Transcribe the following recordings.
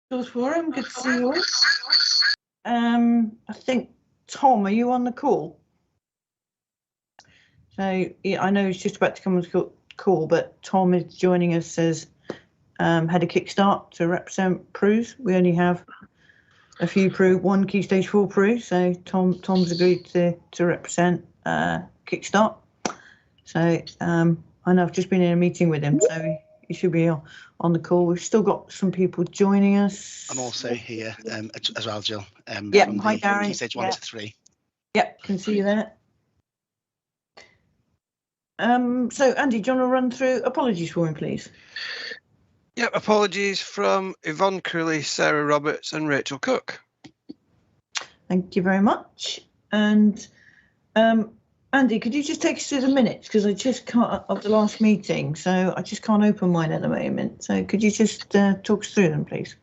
Schools Forum, good to see you all. I think, Tom, are you on the call? So yeah, I know he's just about to come on the call, but Tom is joining us as head of Kickstart to represent PRUs. We only have a few one Key Stage 4 PRU, so Tom's agreed to represent Kickstart. So I know I've just been in a meeting with him, so he should be on the call. We've still got some people joining us. I'm also here as well, Jill. Yeah, from hi, the Gary. Key Stage 1 to 3. Yeah, can see you there. So Andy, do you want to run through apologies for him, please? Yep, apologies from Yvonne Curley, Sarah Roberts and Rachel Cook. Thank you very much. And Andy, could you just take us through the minutes, because I just can't, of the last meeting, so I just can't open mine at the moment. So could you just talk us through them, please?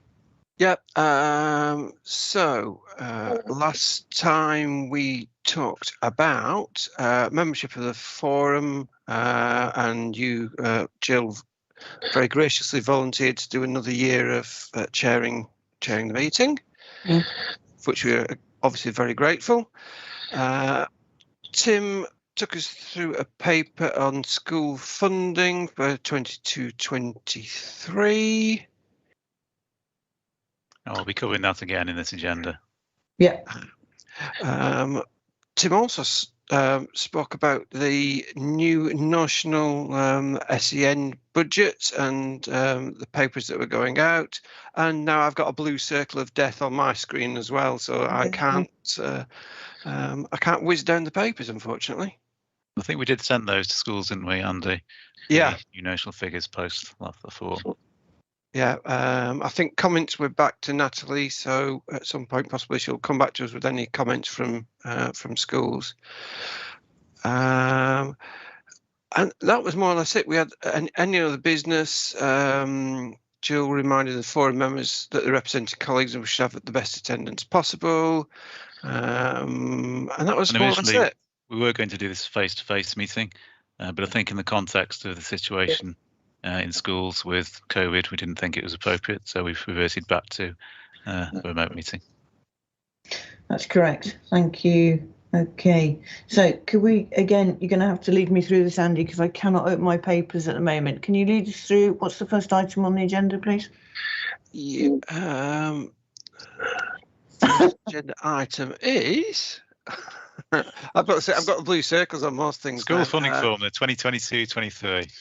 Yep. Last time we talked about membership of the forum, and you, Jill, very graciously volunteered to do another year of chairing the meeting, for which we are obviously very grateful. Tim took us through a paper on school funding for 22-23. I'll be covering that again in this agenda. Yeah. Tim also spoke about the new national SEN budget and the papers that were going out. And now I've got a blue circle of death on my screen as well, so I can't whiz down the papers, unfortunately. I think we did send those to schools, didn't we, Andy? Yeah. The new national figures post the forum. Yeah, I think comments were back to Natalie, so at some point possibly she'll come back to us with any comments from schools. And that was more or less it. We had any other business. Jill reminded the forum members that the represented colleagues should have the best attendance possible. And that was more or less it. We were going to do this face-to-face meeting, but I think in the context of the situation in schools with COVID, we didn't think it was appropriate, so we've reverted back to a remote meeting. That's correct. Thank you. Okay, so could we, again, you're going to have to lead me through this, Andy, because I cannot open my papers at the moment. Can you lead us through what's the first item on the agenda, please? Yeah, the agenda item is I've got to say, I've got the blue circles on most things. School funding formula 2022-23.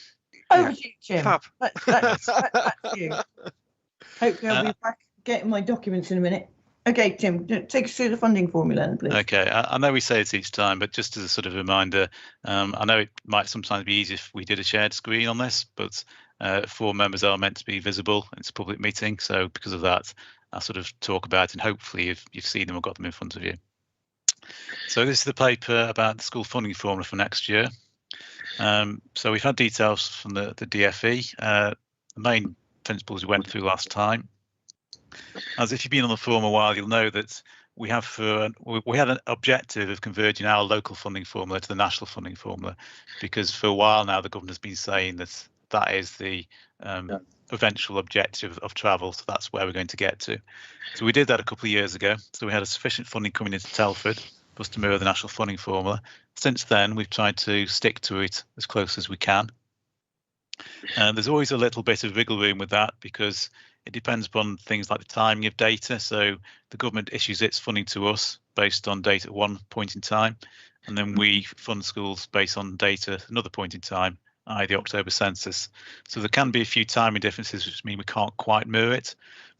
Over to you, Jim. Fab. That's you. Hopefully I'll be back getting my documents in a minute. Okay, Tim, take us through the funding formula, please. Okay, I know we say it each time, but just as a sort of reminder, I know it might sometimes be easy if we did a shared screen on this, but 4 members are meant to be visible. It's a public meeting, so because of that, I'll sort of talk about it, and hopefully if you've seen them or got them in front of you. So this is the paper about the school funding formula for next year. So we've had details from the DFE. The main principles we went through last time. As if you've been on the forum a while, you'll know that we had an objective of converging our local funding formula to the national funding formula, because for a while now the governor's been saying that that is the eventual objective of travel, so that's where we're going to get to. So we did that a couple of years ago. So we had a sufficient funding coming into Telford for us to mirror the national funding formula. Since then, we've tried to stick to it as close as we can. And there's always a little bit of wiggle room with that, because it depends upon things like the timing of data. So the government issues its funding to us based on data at one point in time, and then we fund schools based on data at another point in time, i.e. the October census. So there can be a few timing differences, which mean we can't quite mirror it.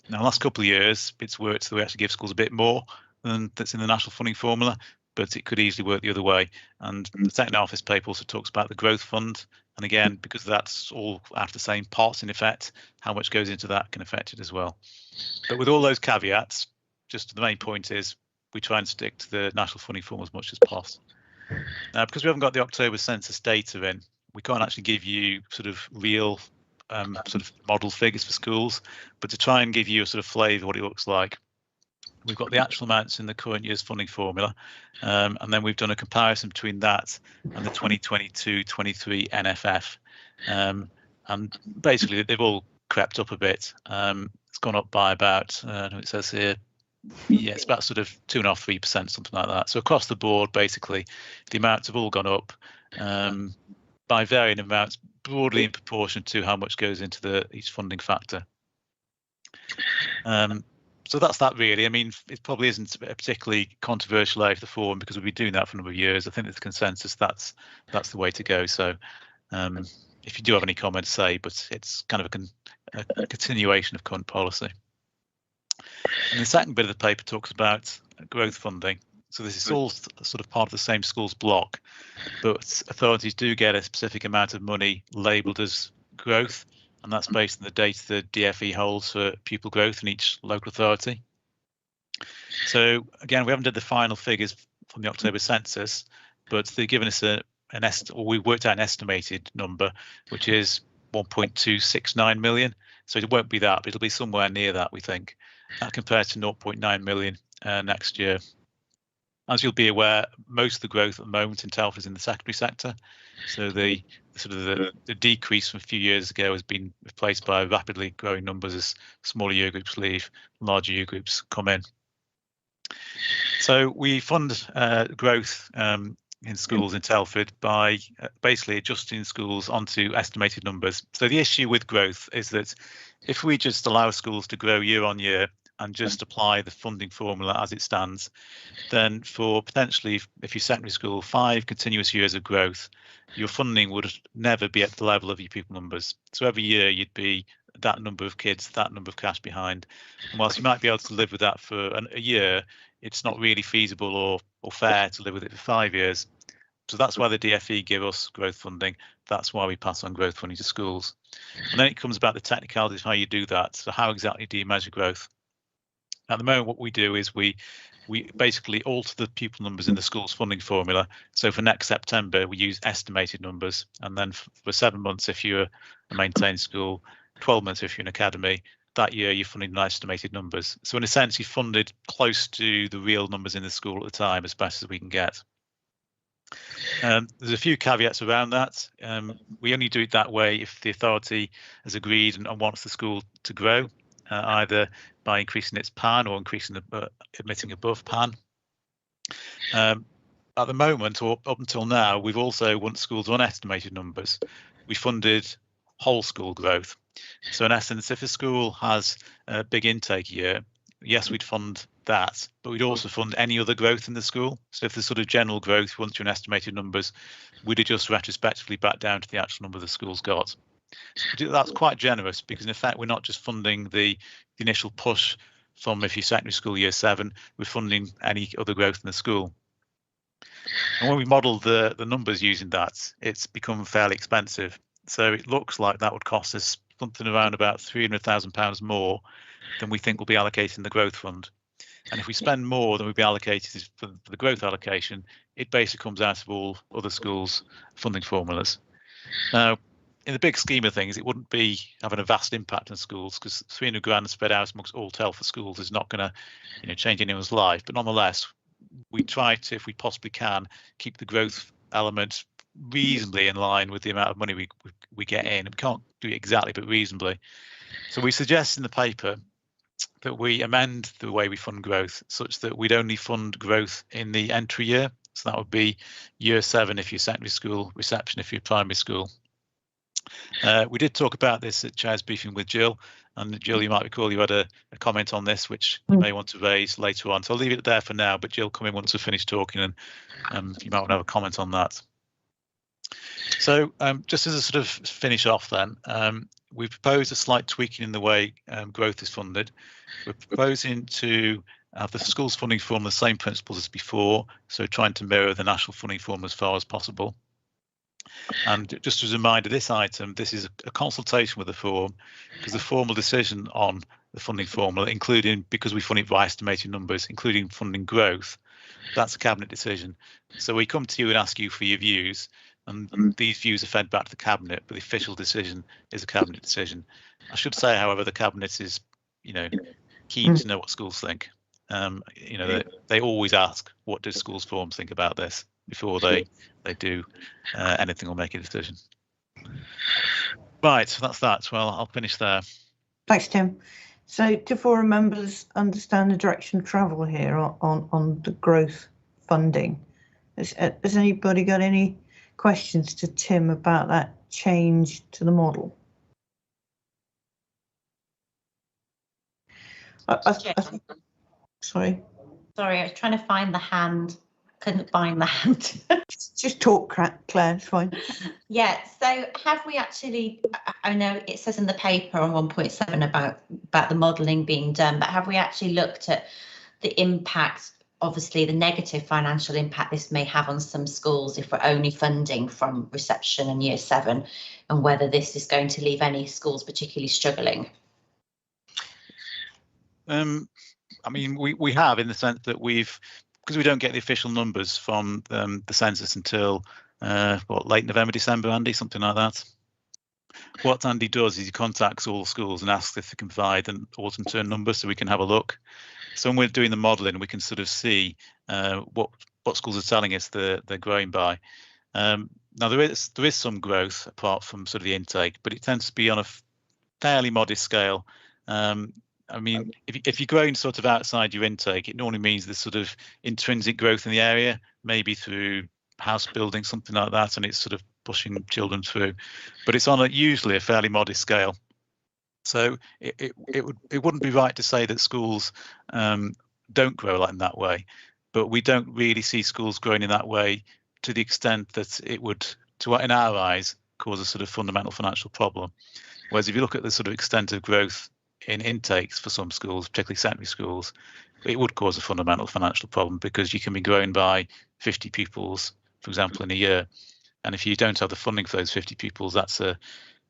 Now, the last couple of years, it's worked so we actually give schools a bit more than that's in the national funding formula, but it could easily work the other way. And the second half of this paper also talks about the growth fund. And again, because that's all after the same pot in effect, how much goes into that can affect it as well. But with all those caveats, just the main point is we try and stick to the national funding formula as much as possible. Now, because we haven't got the October census data in, we can't actually give you sort of real sort of model figures for schools, but to try and give you a sort of flavour of what it looks like, we've got the actual amounts in the current year's funding formula, and then we've done a comparison between that and the 2022-23 NFF, and basically they've all crept up a bit. It's gone up by about, it says here, yeah, it's about sort of 2.5–3%, something like that. So across the board, basically, the amounts have all gone up by varying amounts, broadly in proportion to how much goes into each funding factor. So that's that really. I mean, it probably isn't a particularly controversial area of the forum because we've been doing that for a number of years. I think there's consensus that's the way to go. So if you do have any comments, say, but it's kind of a continuation of current policy. And the second bit of the paper talks about growth funding. So this is all sort of part of the same schools block, but authorities do get a specific amount of money labelled as growth, and that's based on the data the DFE holds for pupil growth in each local authority. So again, we haven't done the final figures from the October census, but they've given us we worked out an estimated number, which is 1.269 million. So it won't be that, but it'll be somewhere near that, we think. That compares to 0.9 million next year. As you'll be aware, most of the growth at the moment in Telford is in the secondary sector. So the decrease from a few years ago has been replaced by rapidly growing numbers as smaller year groups leave, larger year groups come in. So we fund growth in schools in Telford by basically adjusting schools onto estimated numbers. So the issue with growth is that if we just allow schools to grow year on year and just apply the funding formula as it stands, then for potentially, if your secondary school, 5 continuous years of growth, your funding would never be at the level of your pupil numbers. So every year you'd be that number of kids, that number of cash behind. And whilst you might be able to live with that for a year, it's not really feasible or fair to live with it for 5 years. So that's why the DFE give us growth funding. That's why we pass on growth funding to schools. And then it comes about the technicalities of how you do that. So how exactly do you measure growth? At the moment, what we do is we basically alter the pupil numbers in the school's funding formula. So for next September, we use estimated numbers. And then for 7 months, if you're a maintained school, 12 months if you're an academy, that year you're funding the estimated numbers. So in a sense, you funded close to the real numbers in the school at the time, as best as we can get. There's a few caveats around that. We only do it that way if the authority has agreed and wants the school to grow, either by increasing its PAN or increasing admitting above PAN. At the moment, or up until now, we've also, once schools on estimated numbers, we funded whole school growth. So in essence, if a school has a big intake year, yes, we'd fund that, but we'd also fund any other growth in the school. So if there's sort of general growth, once you're in estimated numbers, we'd adjust retrospectively back down to the actual number the school's got. So that's quite generous because in effect, we're not just funding the initial push from if you're secondary school year 7, we're funding any other growth in the school. And when we model the numbers using that, it's become fairly expensive. So it looks like that would cost us something around about £300,000 more than we think will be allocated in the growth fund. And if we spend more than we'd be allocated for the growth allocation, it basically comes out of all other schools' funding formulas. Now, in the big scheme of things, it wouldn't be having a vast impact on schools because 300 grand spread out amongst all Telford schools is not going to, change anyone's life. But nonetheless, we try to, if we possibly can, keep the growth element reasonably in line with the amount of money we get in. We can't do it exactly, but reasonably. So we suggest in the paper that we amend the way we fund growth such that we'd only fund growth in the entry year. So that would be year 7 if you're secondary school, reception if you're primary school. We did talk about this at Chair's briefing with Jill, and Jill, you might recall you had a comment on this which you may want to raise later on. So I'll leave it there for now, but Jill, come in once we've finished talking, and you might want to have a comment on that. So just as a sort of finish off then, we've proposed a slight tweaking in the way growth is funded. We're proposing to have the school's funding form the same principles as before, so trying to mirror the national funding form as far as possible. And just as a reminder, this item, this is a consultation with the forum, because the formal decision on the funding formula, including, because we fund it by estimated numbers, including funding growth, that's a cabinet decision. So we come to you and ask you for your views, and these views are fed back to the cabinet, but the official decision is a cabinet decision. I should say, however, the cabinet is, keen to know what schools think. They always ask, what do schools forums think about this before they do anything or make a decision. Right, so that's that. Well, I'll finish there. Thanks, Tim. So do forum members understand the direction of travel here on the growth funding? Has anybody got any questions to Tim about that change to the model? Sorry. Sorry, I was trying to find the hand. Couldn't find the hand. Just talk, Claire, it's fine. Yeah, so have we actually, I know it says in the paper on 1.7 about the modelling being done, but have we actually looked at the impact, obviously the negative financial impact this may have on some schools if we're only funding from reception and year 7, and whether this is going to leave any schools particularly struggling? I mean, we have, in the sense that because we don't get the official numbers from the census until late November, December, Andy, something like that. What Andy does is he contacts all the schools and asks if they can provide an autumn term number so we can have a look. So when we're doing the modelling, we can sort of see what schools are telling us they're growing by. Now there is some growth apart from sort of the intake, but it tends to be on a fairly modest scale. I mean, if you're growing sort of outside your intake, it normally means there's sort of intrinsic growth in the area, maybe through house building, something like that, and it's sort of pushing children through. But it's on usually a fairly modest scale. So it wouldn't be right to say that schools don't grow like in that way, but we don't really see schools growing in that way to the extent that it would, in our eyes, cause a sort of fundamental financial problem. Whereas if you look at the sort of extent of growth in intakes for some schools, particularly secondary schools, it would cause a fundamental financial problem, because you can be growing by 50 pupils, for example, in a year. And if you don't have the funding for those 50 pupils, that's a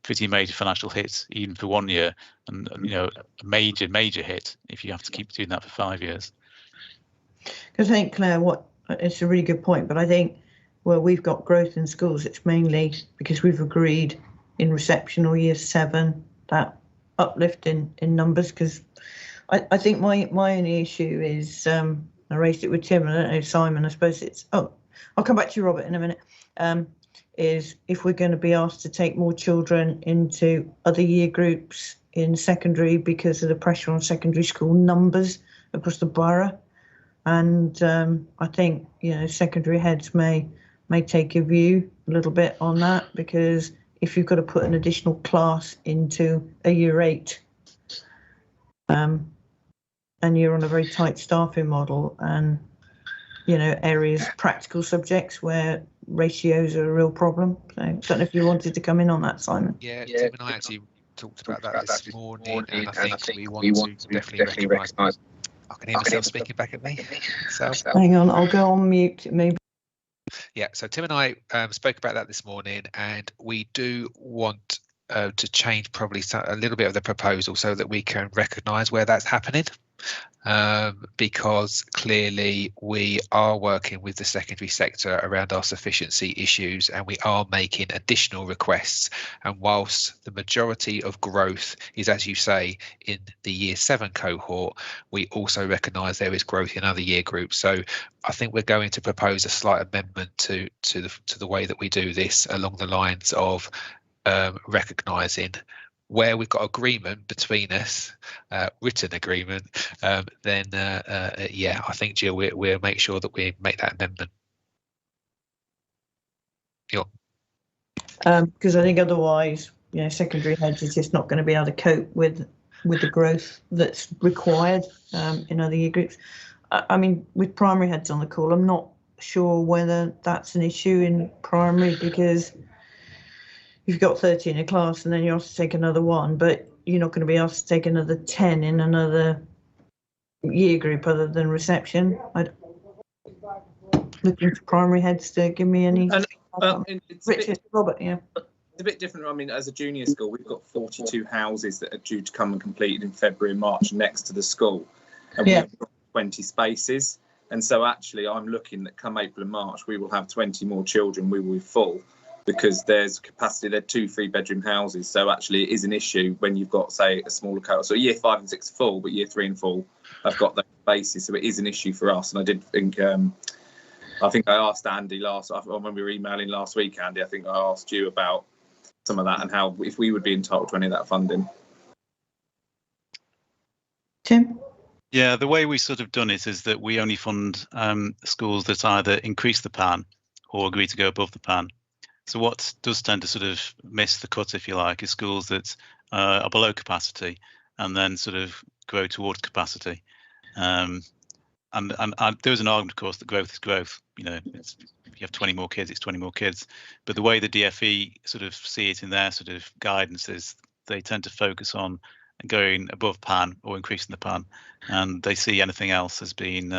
pretty major financial hit, even for 1 year, and a major hit if you have to keep doing that for 5 years. Because I think, Claire, it's a really good point, but I think where we've got growth in schools, it's mainly because we've agreed in reception or year 7 that uplift in numbers. Because I think my only issue is, I raised it with Tim, I don't know, Simon, I suppose it's, I'll come back to you, Robert, in a minute, is if we're going to be asked to take more children into other year groups in secondary because of the pressure on secondary school numbers across the borough. And I think, secondary heads may take a view a little bit on that, because if you've got to put an additional class into a year 8, and you're on a very tight staffing model, and areas, practical subjects where ratios are a real problem. So I don't know if you wanted to come in on that, Simon. Yeah, Tim and I actually talked about that this morning, and I think we want to definitely recognise. I can hear myself speaking back at me. So hang on, I'll go on mute maybe. Yeah, so Tim and I spoke about that this morning, and we do want to change probably a little bit of the proposal so that we can recognise where that's happening, because clearly we are working with the secondary sector around our sufficiency issues, and we are making additional requests. And whilst the majority of growth is, as you say, in the year 7 cohort, we also recognise there is growth in other year groups. So I think we're going to propose a slight amendment to the way that we do this, along the lines of recognising where we've got agreement between us, written agreement, then yeah, I think, Jill, we'll make sure that we make that amendment. Because I think otherwise, secondary heads is just not going to be able to cope with the growth that's required in other year groups. I mean, with primary heads on the call, I'm not sure whether that's an issue in primary, because you've got 30 in a class and then you're asked to take another 1, but you're not going to be asked to take another 10 in another year group other than reception. Looking for primary heads to give me any. Richard, Robert, yeah. It's a bit different. I mean, as a junior school, we've got 42 houses that are due to come and completed in February and March next to the school, and we've got 20 spaces. And so actually, I'm looking that come April and March, we will have 20 more children. We will be full, because there's capacity. They're 2 3-bedroom houses. So actually it is an issue when you've got, say, a smaller cohort. So year 5 and 6 full, but year 3 and 4 have got those spaces. So it is an issue for us. And I did think, I think I asked Andy when we were emailing last week, Andy, I think I asked you about some of that and how if we would be entitled to any of that funding. Tim? Yeah, the way we sort of done it is that we only fund schools that either increase the PAN or agree to go above the PAN. So what does tend to sort of miss the cut, if you like, is schools that are below capacity and then sort of grow towards capacity. And there is an argument, of course, that growth is growth. You know, if you have 20 more kids, it's 20 more kids. But the way the DFE sort of see it in their sort of guidance is they tend to focus on going above PAN or increasing the PAN, and they see anything else as being,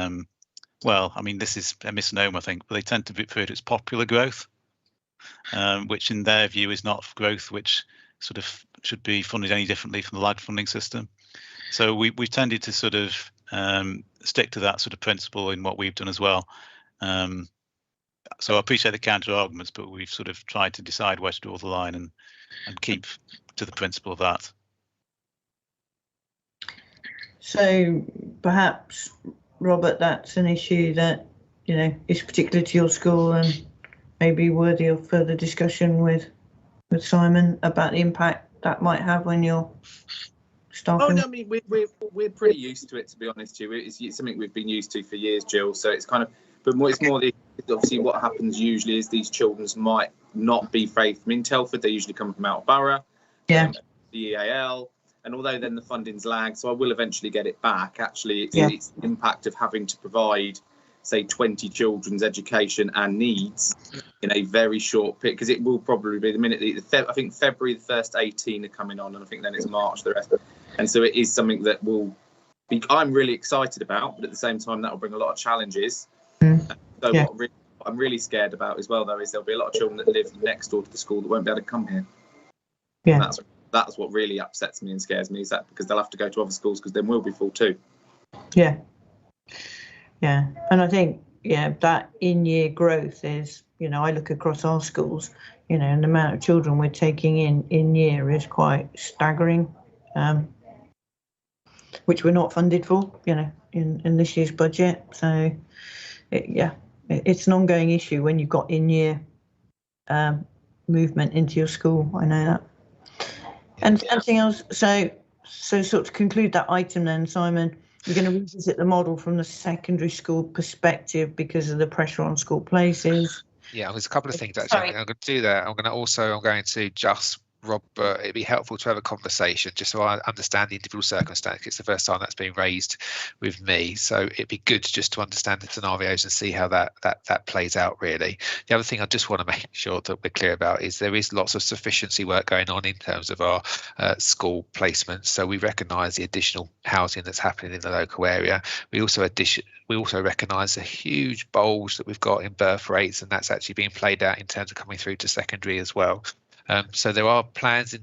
well, I mean, this is a misnomer, I think, but they tend to refer to it as popular growth, which in their view is not growth which sort of should be funded any differently from the LAD funding system. So we've tended to sort of stick to that sort of principle in what we've done as well. So I appreciate the counter arguments, but we've sort of tried to decide where to draw the line and keep to the principle of that. So perhaps, Robert, that's an issue that, you know, is particular to your school and maybe worthy of further discussion with Simon about the impact that might have when you're staffing. Oh no, I mean we're pretty used to it, to be honest with you. It's something we've been used to for years, Jill. So it's kind of, but it's more obviously what happens usually is these children might not be faith. I mean, Telford, they usually come from out of Borough, Yeah. The EAL. And although then the funding's lagged, so I will eventually get it back. Actually, it's the impact of having to provide, say, 20 children's education and needs in a very short period, because it will probably be the minute, I think February the first 18 are coming on, and I think then it's March the rest. And so it is something that will be, I'm really excited about, but at the same time, that will bring a lot of challenges. So what I'm really scared about as well, though, is there'll be a lot of children that live next door to the school that won't be able to come here. Yeah. That's what really upsets me and scares me, is that because they'll have to go to other schools because then we'll be full too. Yeah. Yeah. And I think, that in-year growth is, you know, I look across our schools, you know, and the amount of children we're taking in year is quite staggering, which we're not funded for, you know, in this year's budget. So, it's an ongoing issue when you've got in-year movement into your school. I know that. And anything else? So sort of to conclude that item then, Simon, you're going to revisit the model from the secondary school perspective because of the pressure on school places. Yeah, there's a couple of things actually. I'm going to do that. I'm going to just, Robert, it'd be helpful to have a conversation just so I understand the individual circumstance. It's the first time that's been raised with me, so it'd be good just to understand the scenarios and see how that plays out really. The other thing I just want to make sure that we're clear about is there is lots of sufficiency work going on in terms of our school placements. So we recognise the additional housing that's happening in the local area. We also recognise the huge bulge that we've got in birth rates, and that's actually being played out in terms of coming through to secondary as well. So there are plans in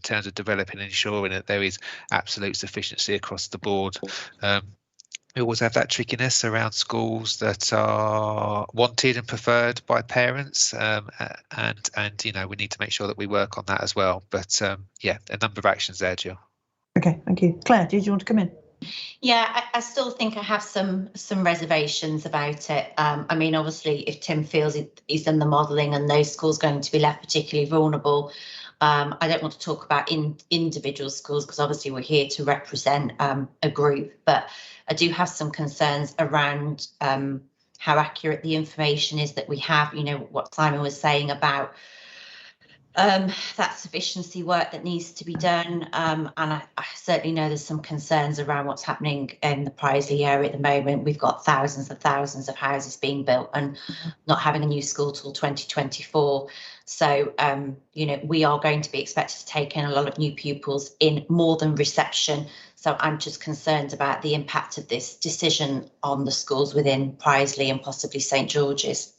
terms of developing and ensuring that there is absolute sufficiency across the board. We always have that trickiness around schools that are wanted and preferred by parents, and you know, we need to make sure that we work on that as well. But a number of actions there, Jill. Okay, thank you. Claire, did you want to come in? Yeah, I still think I have some reservations about it. I mean, obviously, if Tim feels he's done the modelling and those schools going to be left particularly vulnerable, I don't want to talk about individual schools because obviously we're here to represent a group, but I do have some concerns around how accurate the information is that we have. You know, what Simon was saying about that sufficiency work that needs to be done, and I certainly know there's some concerns around what's happening in the Prisley area at the moment. We've got thousands of houses being built and not having a new school till 2024. So you know, we are going to be expected to take in a lot of new pupils in more than reception. So I'm just concerned about the impact of this decision on the schools within Prisley and possibly St George's.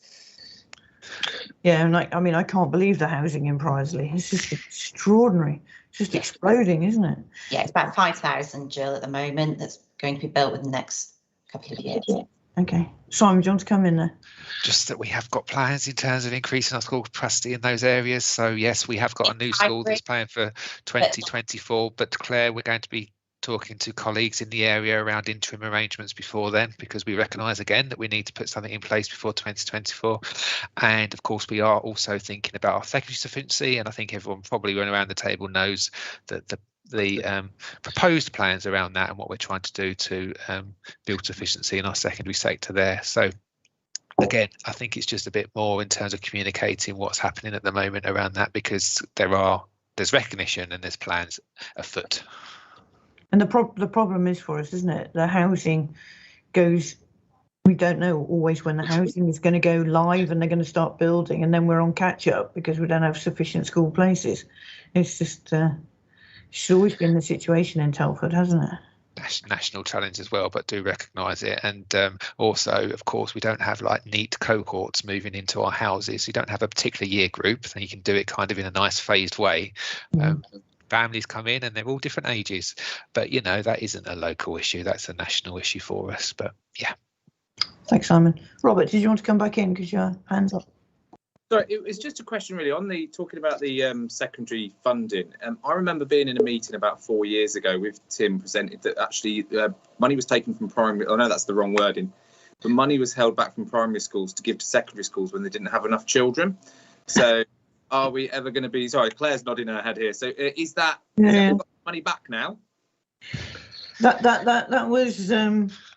Yeah, and I can't believe the housing in Prisley. It's just extraordinary. It's just exploding, isn't it? Yeah, it's about 5,000, Jill, at the moment that's going to be built within the next couple of years. Okay. Simon, do you want to come in there? Just that we have got plans in terms of increasing our school capacity in those areas. So yes, we have got a new school that's planned for 2024. But Claire, we're going to be talking to colleagues in the area around interim arrangements before then, because we recognise again that we need to put something in place before 2024. And of course, we are also thinking about our secondary sufficiency, and I think everyone probably around the table knows that the proposed plans around that and what we're trying to do to build sufficiency in our secondary sector there. So again, I think it's just a bit more in terms of communicating what's happening at the moment around that, because there's recognition and there's plans afoot. And the problem is for us, isn't it? The housing goes, we don't know always when the housing is going to go live and they're going to start building, and then we're on catch up because we don't have sufficient school places. It's just, it's always been the situation in Telford, hasn't it? National challenge as well, but do recognise it. And also, of course, we don't have like neat cohorts moving into our houses. You don't have a particular year group, and you can do it kind of in a nice phased way. Families come in and they're all different ages, but you know, that isn't a local issue, that's a national issue for us. But yeah. Thanks, Simon. Robert, did you want to come back in because your hand's up? Sorry, it was just a question really on the talking about the secondary funding. I remember being in a meeting about 4 years ago with Tim presented that actually money was taken from primary. I know that's the wrong wording, but money was held back from primary schools to give to secondary schools when they didn't have enough children. So are we ever going to be? Sorry, Claire's nodding her head here. So is that money back now? That was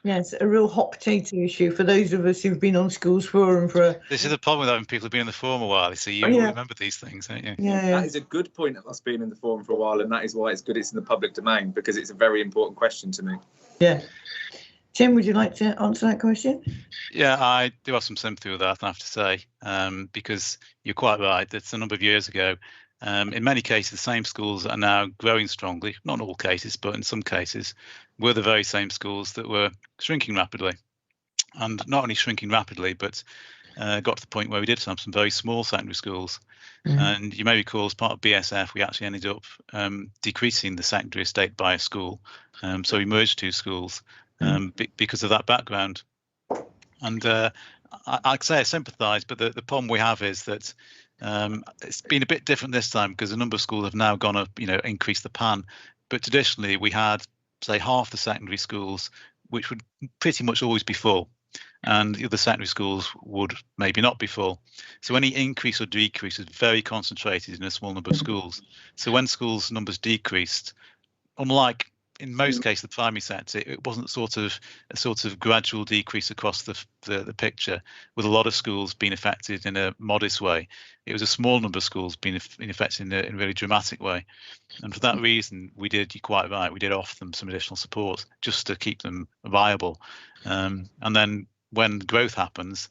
yes, a real hot potato issue for those of us who've been on Schools Forum for. This is the problem with having people who've been in the forum a while. So you remember these things, don't you? Yeah. That is a good point of us being in the forum for a while, and that is why it's good it's in the public domain, because it's a very important question to me. Yeah. Tim, would you like to answer that question? Yeah, I do have some sympathy with that, I have to say, because you're quite right. It's a number of years ago. In many cases, the same schools are now growing strongly, not in all cases, but in some cases, were the very same schools that were shrinking rapidly. And not only shrinking rapidly, but got to the point where we did have some very small secondary schools. And you may recall, as part of BSF, we actually ended up decreasing the secondary estate by a school. So we merged two schools because of that background. And I'd say I sympathise, but the problem we have is that it's been a bit different this time because a number of schools have now gone up, increased the pan. But traditionally, we had, say, half the secondary schools, which would pretty much always be full, and the other secondary schools would maybe not be full. So any increase or decrease is very concentrated in a small number of schools. So when schools' numbers decreased, unlike in most cases the primary sector, it wasn't a sort of gradual decrease across the picture, with a lot of schools being affected in a modest way. It was a small number of schools being affected in a really dramatic way. And for that reason, we did, you're quite right, we did offer them some additional support just to keep them viable. And then when growth happens,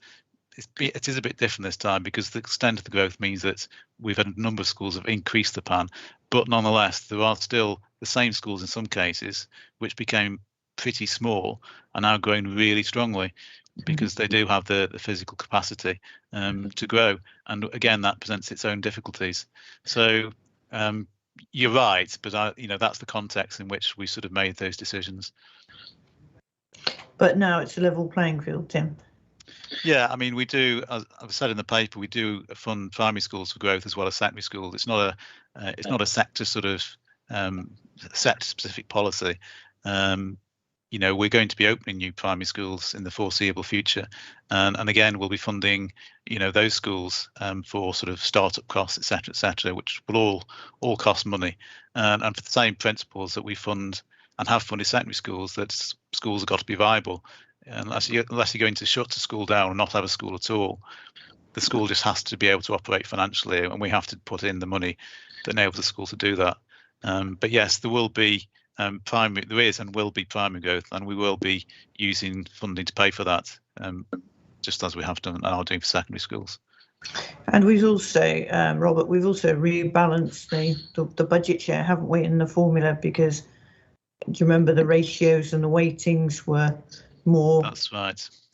it is a bit different this time because the extent of the growth means that we've had a number of schools have increased the pan, but nonetheless, there are still the same schools in some cases, which became pretty small, are now growing really strongly because they do have the physical capacity to grow. And again, that presents its own difficulties. So you're right, but that's the context in which we sort of made those decisions. But now it's a level playing field, Tim. Yeah, I mean, we do, as I've said in the paper, we do fund primary schools for growth as well as secondary schools. It's not a sector sort of sector specific policy. We're going to be opening new primary schools in the foreseeable future, and again, we'll be funding, those schools for sort of startup costs, etc., which will all cost money, and for the same principles that we fund and have funded secondary schools, that schools have got to be viable. Unless you're going to shut the school down and not have a school at all, the school just has to be able to operate financially, and we have to put in the money that enables the school to do that. But yes, there will be there is and will be primary growth, and we will be using funding to pay for that, just as we have done and are doing for secondary schools. And we've also, Robert, we've also rebalanced the budget share, haven't we, in the formula, because do you remember the ratios and the weightings were more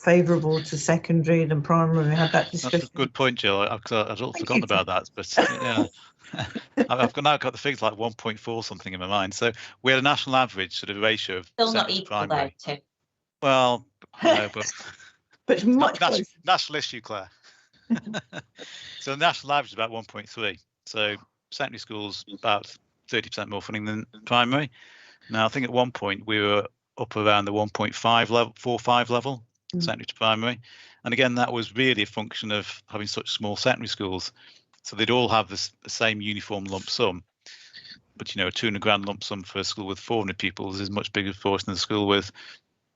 favourable to secondary than primary? We had that discussion. That's a good point, Jill. I've forgotten about that, but yeah. I've now got the figures like 1.4 something in my mind. So we had a national average sort of ratio of still not equal though, Tim. Well, no, but but it's much national issue, Claire. So the national average is about 1.3. So secondary schools about 30% more funding than primary. Now, I think at one point we were up around the 1.5 level, 4.5 level, secondary to primary. And again, that was really a function of having such small secondary schools. So they'd all have the same uniform lump sum. But, you know, a 200 grand lump sum for a school with 400 pupils is much bigger for us than a school with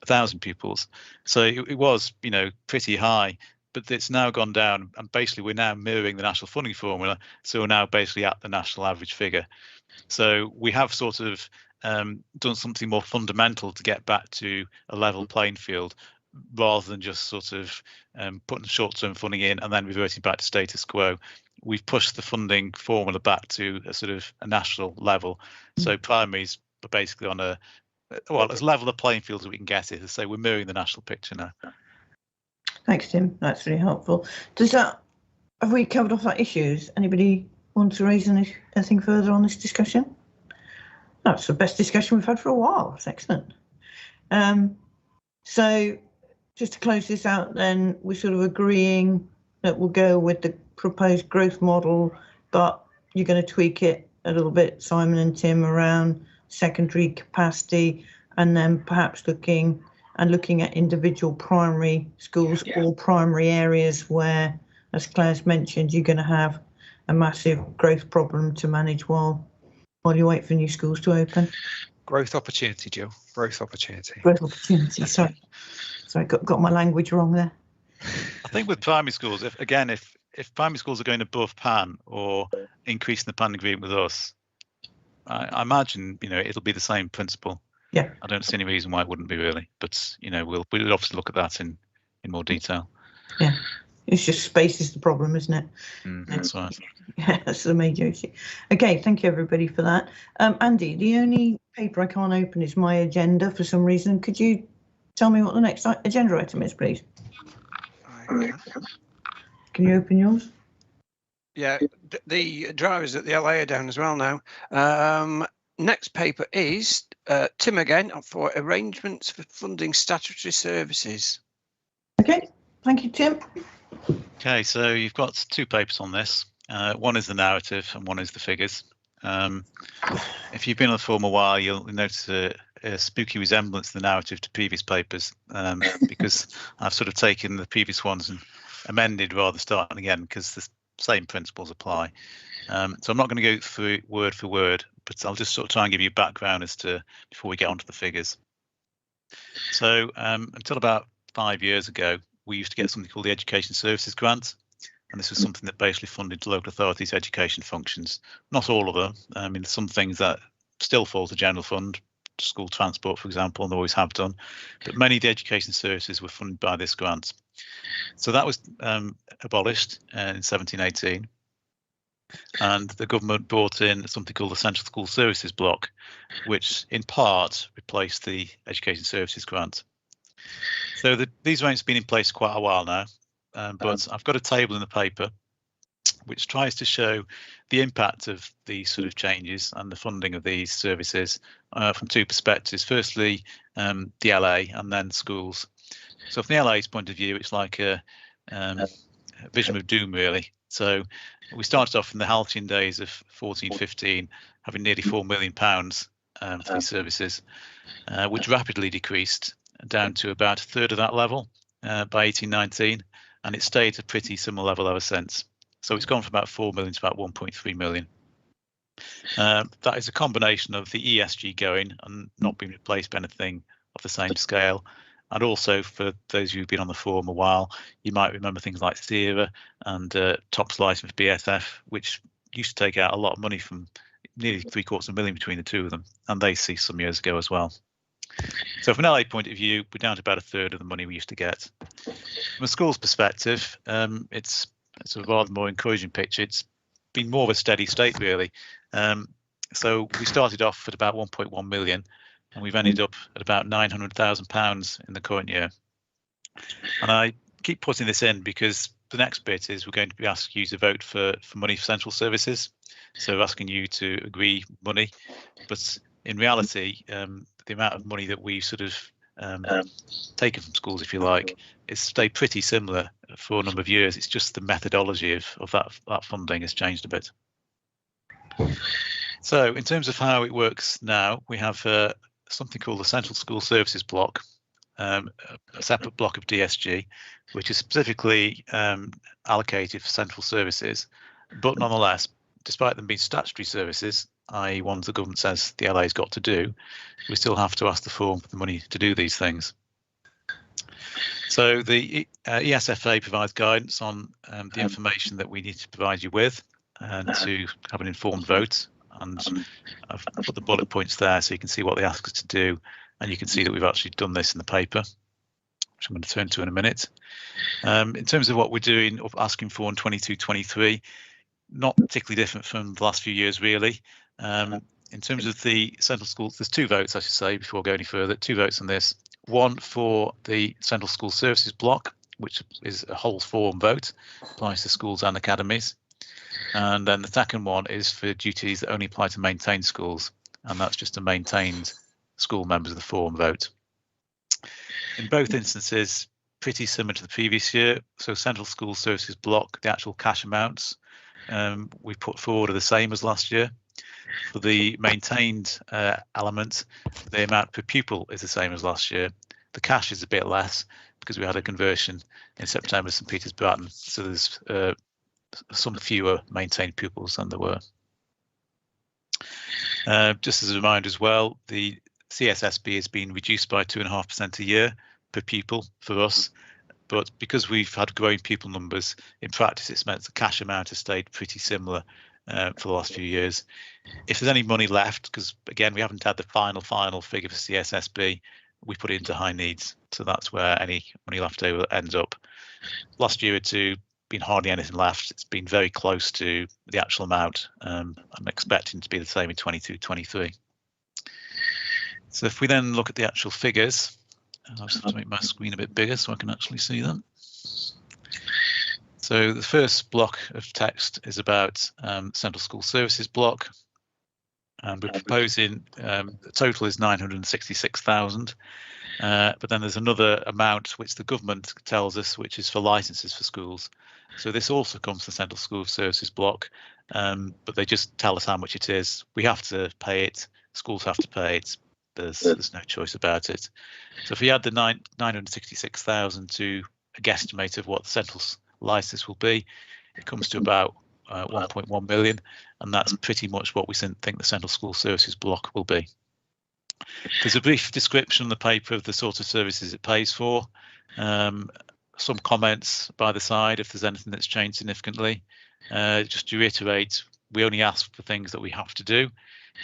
1,000 pupils. So it was, you know, pretty high. But it's now gone down, and basically we're now mirroring the national funding formula. So we're now basically at the national average figure. So we have sort of done something more fundamental to get back to a level playing field, rather than just sort of putting short-term funding in and then reverting back to status quo. We've pushed the funding formula back to a sort of a national level. So primaries are basically on a, well, as level a playing field as we can get it. So we're mirroring the national picture now. Thanks, Tim. That's really helpful. Have we covered off our issues? Anybody want to raise anything further on this discussion? That's the best discussion we've had for a while. It's excellent. So just to close this out, then we're sort of agreeing that we'll go with the proposed growth model, but you're going to tweak it a little bit, Simon and Tim, around secondary capacity, and then perhaps looking at individual primary schools or primary areas where, as Claire's mentioned, you're going to have a massive growth problem to manage while you wait for new schools to open. Growth opportunity, Jill. Growth opportunity. Growth opportunity. Sorry, got my language wrong there. I think with primary schools, if primary schools are going above PAN or increasing the PAN agreement with us, I imagine, you know, it'll be the same principle. Yeah. I don't see any reason why it wouldn't be really, but you know, we'll obviously look at that in more detail. Yeah, it's just space is the problem, isn't it? That's right. Yeah, that's the major issue. Okay, thank you everybody for that. Andy, the only paper I can't open is my agenda for some reason. Could you tell me what the next agenda item is, please? Can you open yours? Yeah, the drivers at the LA are down as well now. Next paper is Tim again for arrangements for funding statutory services. Okay, thank you, Tim. Okay, so you've got two papers on this. One is the narrative and one is the figures. If you've been on the forum a while, you'll notice a spooky resemblance to the narrative to previous papers, because I've sort of taken the previous ones and amended rather than starting again, because the same principles apply. So I'm not going to go through word for word, but I'll just sort of try and give you background as to before we get onto the figures. So until about 5 years ago, we used to get something called the Education Services Grant. And this was something that basically funded local authorities' education functions. Not all of them. I mean, some things that still fall to general fund, school transport, for example, and always have done. But many of the education services were funded by this grant. So that was abolished in 1718. And the government brought in something called the Central School Services Block, which in part replaced the Education Services Grant. So these rates have been in place quite a while now. But I've got a table in the paper which tries to show the impact of these sort of changes and the funding of these services from two perspectives. Firstly, the LA and then schools. So from the LA's point of view, it's like a vision of doom, really. So we started off in the halcyon days of 14-15, having nearly £4 million for these services, which rapidly decreased down to about a third of that level by 18-19. And it stayed at a pretty similar level ever since. So it's gone from about 4 million to about 1.3 million. That is a combination of the ESG going and not being replaced by anything of the same scale. And also, for those of you who've been on the forum a while, you might remember things like SERA and top slice of BSF, which used to take out a lot of money, from nearly £750,000 between the two of them. And they ceased some years ago as well. So from an LA point of view, we're down to about a third of the money we used to get. From a school's perspective, it's a rather more encouraging picture. It's been more of a steady state, really. So we started off at about 1.1 million, and we've ended up at about £900,000 in the current year. And I keep putting this in because the next bit is we're going to be asking you to vote for money for central services. So we're asking you to agree money, but in reality, the amount of money that we sort of taken from schools, if you like, it's stayed pretty similar for a number of years. It's just the methodology of that funding has changed a bit. So in terms of how it works now, we have something called the Central School Services block, a separate block of DSG, which is specifically allocated for central services. But nonetheless, despite them being statutory services, i.e. ones the government says the LA's got to do, we still have to ask the form for the money to do these things. So the ESFA provides guidance on the information that we need to provide you with and to have an informed vote. And I've put the bullet points there so you can see what they ask us to do, and you can see that we've actually done this in the paper, which I'm going to turn to in a minute. In terms of what we're doing or asking for in 22-23, not particularly different from the last few years, really. In terms of the central schools, there's 2 votes, I should say, before I go any further. 2 votes on this. One for the Central School Services block, which is a whole form vote, applies to schools and academies. And then the second one is for duties that only apply to maintained schools, and that's just a maintained school members of the form vote. In both instances, pretty similar to the previous year. So Central School Services block, the actual cash amounts we put forward are the same as last year. For the maintained element, the amount per pupil is the same as last year. The cash is a bit less because we had a conversion in September, St Peter's Bratton, so there's some fewer maintained pupils than there were. Just as a reminder as well, the CSSB has been reduced by 2.5% a year per pupil for us, but because we've had growing pupil numbers, in practice it's meant the cash amount has stayed pretty similar for the last few years. If there's any money left, because again we haven't had the final figure for CSSB, we put it into high needs, so that's where any money left over ends up. Last year or two, been hardly anything left. It's been very close to the actual amount. I'm expecting to be the same in 22-23. So if we then look at the actual figures, I'll just have to make my screen a bit bigger so I can actually see them. So the first block of text is about Central School Services block, and we're proposing the total is 966,000. But then there's another amount which the government tells us, which is for licenses for schools. So this also comes from the Central School Services block, but they just tell us how much it is. We have to pay it. Schools have to pay it. There's no choice about it. So if we add the 966,000 to a guesstimate of what the central license will be, it comes to about 1.1 million, and that's pretty much what we think the Central School Services block will be. There's a brief description on the paper of the sort of services it pays for. Some comments by the side if there's anything that's changed significantly. Just to reiterate, we only ask for things that we have to do.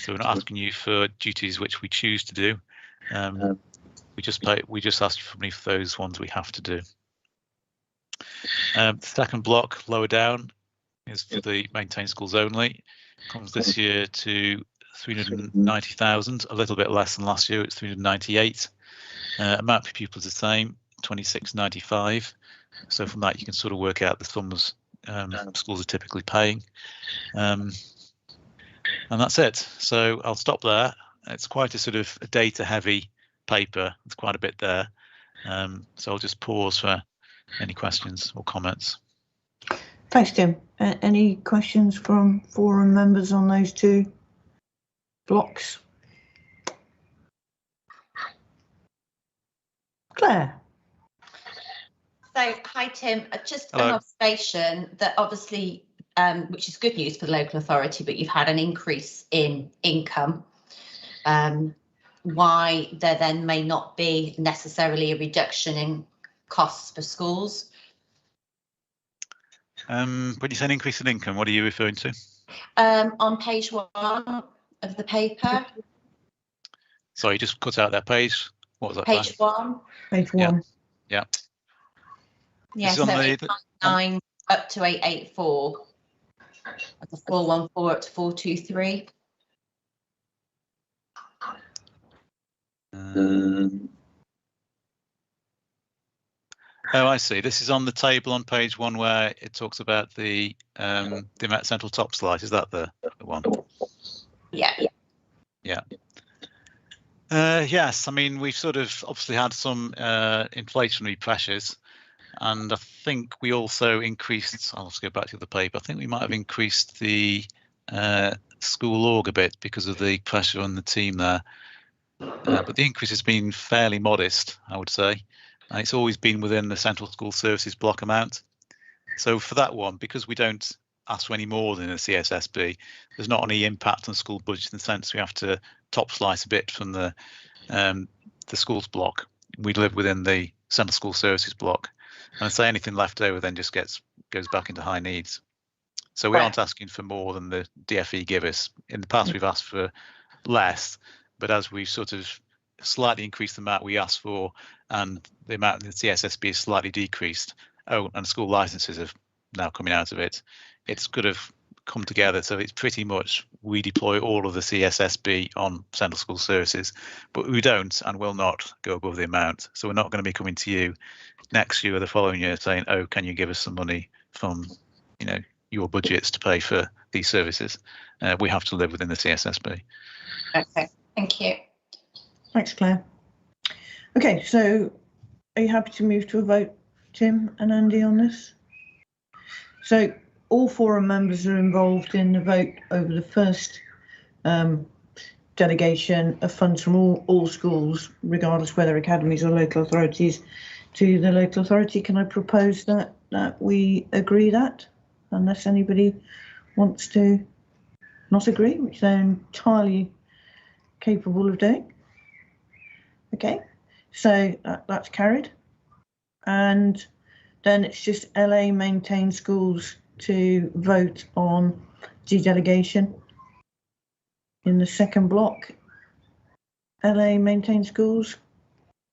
So we're not asking you for duties which we choose to do. We just ask you for money for those ones we have to do. The second block lower down is for the maintained schools only. Comes this year to 390,000, a little bit less than last year. It's 398. Amount per pupil is the same, 26.95. So from that you can sort of work out the sums schools are typically paying. And that's it. So I'll stop there. It's quite a sort of a data heavy paper. There's quite a bit there. So I'll just pause for any questions or comments. Thanks, Tim. Any questions from forum members on those 2 blocks? Claire. So, hi Tim, just Hello. an observation that obviously, which is good news for the local authority, but you've had an increase in income. Why there then may not be necessarily a reduction in costs for schools? When you say an increase in income, what are you referring to? On page 1 of the paper. Sorry, you just cut out that page. What was that? Page 1. Page 1. Yeah. Yeah, This is so on the- 899 up to 884. The 414 up to 423. Oh, I see. This is on the table on page 1 where it talks about the amount central top slice. Is that the one? Yeah. Yes, I mean, we've sort of obviously had some inflationary pressures, and I think we also increased, I'll just go back to the paper, I think we might have increased the school org a bit because of the pressure on the team there. But the increase has been fairly modest, I would say. And it's always been within the central school services block amount. So for that one, because we don't ask for any more than a CSSB, there's not any impact on school budget in the sense we have to top slice a bit from the schools block. We live within the central school services block, and I'd say anything left over then just goes back into high needs. So we aren't asking for more than the DFE give us. In the past, we've asked for less, but as we've sort of slightly increased the amount we asked for, and the amount of the CSSB is slightly decreased. Oh, and school licenses are now coming out of it. It's could have come together, so it's pretty much we deploy all of the CSSB on central school services, but we don't and will not go above the amount. So we're not going to be coming to you next year or the following year saying, oh, can you give us some money from, you know, your budgets to pay for these services? We have to live within the CSSB. Okay, thank you. Thanks, Claire. Okay, so are you happy to move to a vote, Tim and Andy, on this? So all forum members are involved in the vote over the first delegation of funds from all schools, regardless whether academies or local authorities, to the local authority. Can I propose that we agree that, unless anybody wants to not agree, which they're entirely capable of doing? Okay, so that's carried. And then it's just LA maintain schools to vote on dedelegation. In the second block, LA maintain schools.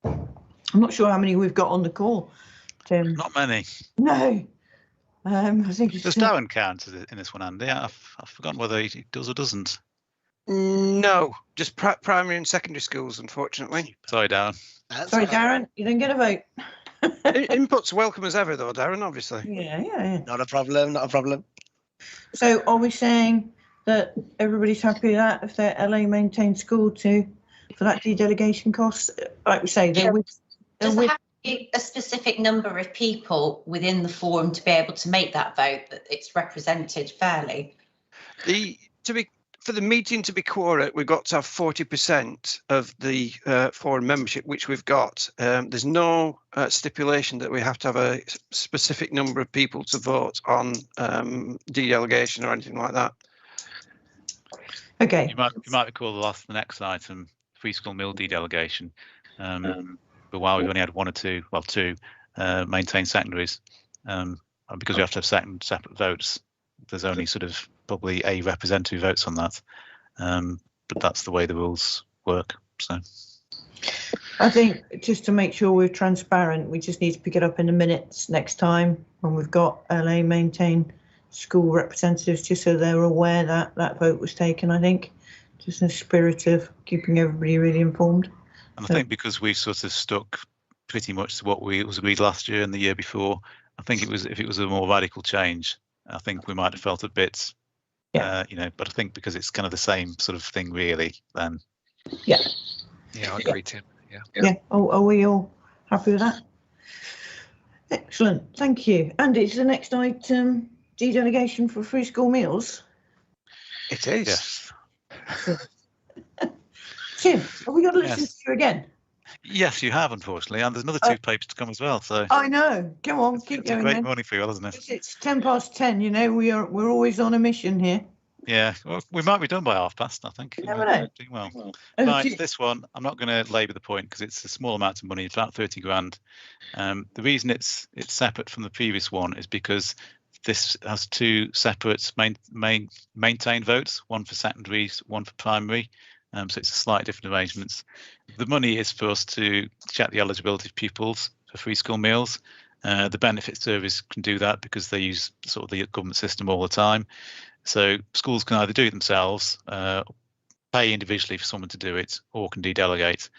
I'm not sure how many we've got on the call, Tim. Not many. No. I think it's Does Darren count in this one, Andy? I've forgotten whether he does or doesn't. No, just primary and secondary schools, unfortunately. Sorry, Darren. Sorry, Darren, you didn't get a vote. Input's welcome as ever, though, Darren, obviously. Yeah. Not a problem, not a problem. So are we saying that everybody's happy with that if they're LA maintained school for that dedelegation cost? Like we say, Does there have to be a specific number of people within the forum to be able to make that vote, that it's represented fairly? For the meeting to be quorate, we've got to have 40% of the forum membership, which we've got. There's no stipulation that we have to have a specific number of people to vote on delegation or anything like that. Okay. You might recall the next item, free school meal dedelegation. But while we've only had two maintained secondaries, and because we have to have separate votes, there's only sort of probably a representative votes on that. But that's the way the rules work. So I think just to make sure we're transparent, we just need to pick it up in the minutes next time when we've got LA maintain school representatives, just so they're aware that that vote was taken, I think, just in the spirit of keeping everybody really informed. And I think because we sort of stuck pretty much to what was agreed last year and the year before, I think if it was a more radical change, I think we might have felt a bit, but I think because it's kind of the same sort of thing, really, then. Yeah, I agree, Tim. Yeah. Oh, are we all happy with that? Excellent. Thank you. And it's the next item, dedelegation for free school meals. It is. Yes. Tim, have we got to listen to you again? Yes, you have, unfortunately, and there's another two papers to come as well. So I know. Come on, keep going. It's a great then. morning for you, isn't it? It's 10:10. You know, we're always on a mission here. Yeah, well, we might be done by 1:30, I think. You never know. Doing well. Oh, Right, gee. this one, I'm not going to labour the point because it's a small amount of money. It's about 30 grand. The reason it's separate from the previous one is because this has two separate maintained votes, one for secondaries, one for primary. So it's a slightly different arrangements. The money is for us to check the eligibility of pupils for free school meals. The benefit service can do that because they use sort of the government system all the time. So schools can either do it themselves, pay individually for someone to do it, or can dedelegate.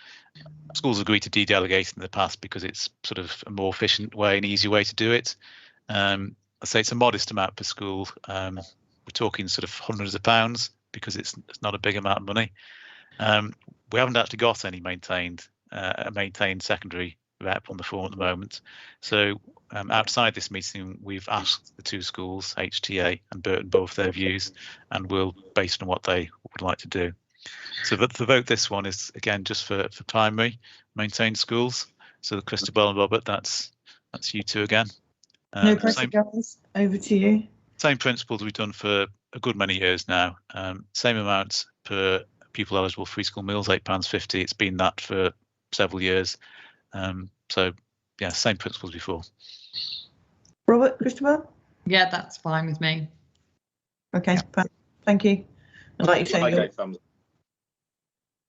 Schools agreed to dedelegate in the past because it's sort of a more efficient way and easy way to do it. I say it's a modest amount per school. We're talking sort of hundreds of pounds because it's not a big amount of money. We haven't actually got any maintained secondary rep on the forum at the moment. So outside this meeting, we've asked the two schools, HTA and Burton, both their views, and we'll based on what they would like to do. So the vote this one is again just for primary maintained schools. So Christabel and Robert, that's you two again. No pressure, guys. Over to you. Same principles we've done for a good many years now. Same amount per pupil eligible free school meals, £8.50. It's been that for several years. So yeah, same principles before. Robert, Christabel? Yeah, that's fine with me. Okay, thank you. And like you say,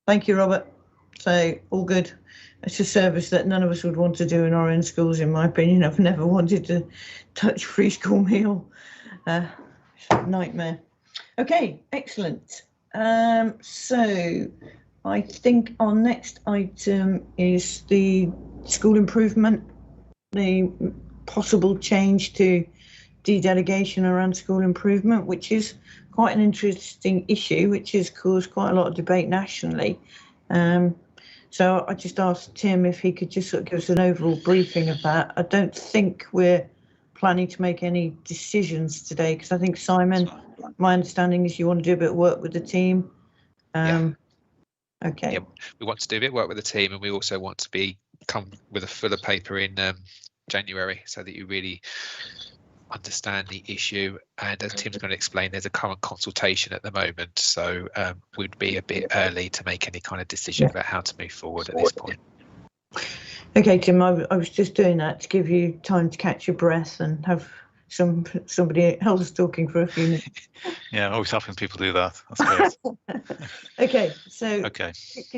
thank you, Robert. So all good. It's a service that none of us would want to do in our own schools, in my opinion. I've never wanted to touch free school meal. Nightmare. Okay, excellent. So I think our next item is the school improvement, the possible change to de-delegation around school improvement, which is quite an interesting issue, which has caused quite a lot of debate nationally. So I just asked Tim if he could just sort of give us an overall briefing of that. I don't think we're planning to make any decisions today, because I think, Simon, my understanding is you want to do a bit of work with the team. Okay. Yeah, we want to do a bit of work with the team, and we also want to come with a fuller paper in January, so that you really understand the issue. And as Tim's going to explain, there's a current consultation at the moment, so we'd be a bit early to make any kind of decision about how to move forward at this point. Okay, Tim, I was just doing that to give you time to catch your breath and have somebody else talking for a few minutes. Yeah, always helping people do that. That's great. Okay, so can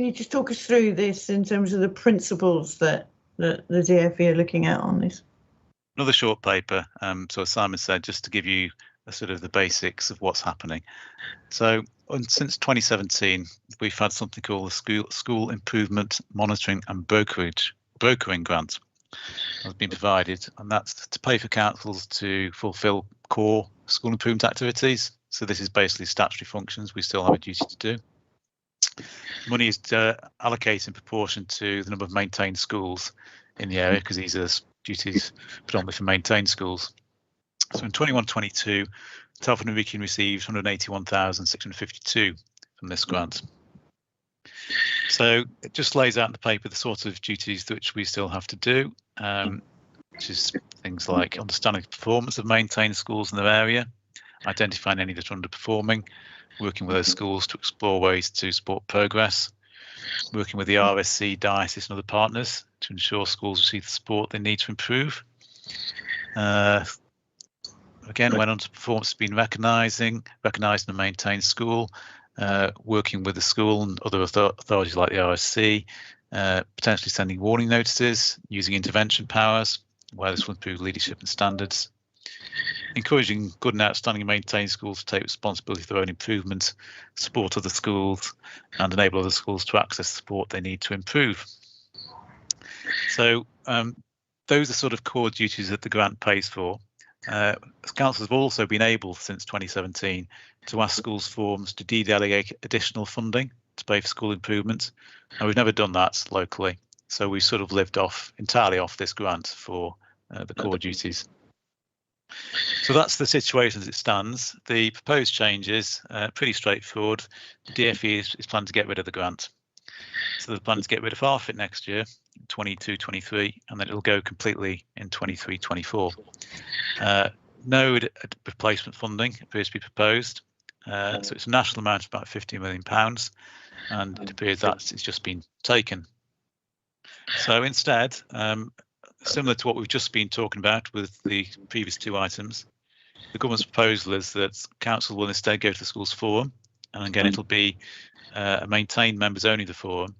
you just talk us through this in terms of the principles that the DfE are looking at on this? Another short paper. So as Simon said, just to give you a sort of the basics of what's happening. So since 2017, we've had something called the School Improvement Monitoring and Brokering Grant has been provided, and that's to pay for councils to fulfil core school improvement activities. So this is basically statutory functions we still have a duty to do. Money is allocated in proportion to the number of maintained schools in the area, because these are duties predominantly for maintained schools. So in 21-22, Telford Wrekin received 181,652 from this grant. So it just lays out in the paper the sort of duties which we still have to do, which is things like understanding the performance of maintained schools in their area, identifying any that are underperforming, working with those schools to explore ways to support progress, working with the RSC, diocese and other partners to ensure schools receive the support they need to improve. Again, when underperformance has been recognised in a maintained school, working with the school and other authorities like the RSC, potentially sending warning notices, using intervention powers, where this will improve leadership and standards, encouraging good and outstanding maintained schools to take responsibility for their own improvement, support other schools, and enable other schools to access the support they need to improve. So those are sort of core duties that the grant pays for. Councils have also been able since 2017 to ask schools forums to de-delegate additional funding to pay for school improvement, and we've never done that locally, so we sort of lived entirely off this grant for the core duties. So that's the situation as it stands. The proposed changes pretty straightforward. The DfE is planning to get rid of the grant, so they're planning to get rid of half it next year, 22-23, and then it'll go completely in 23-24. No replacement funding appears to be proposed, so it's a national amount of about £50 million, and it appears that it's just been taken. So instead, similar to what we've just been talking about with the previous two items, the government's proposal is that council will instead go to the schools forum, and again it'll be a maintained members only the forum,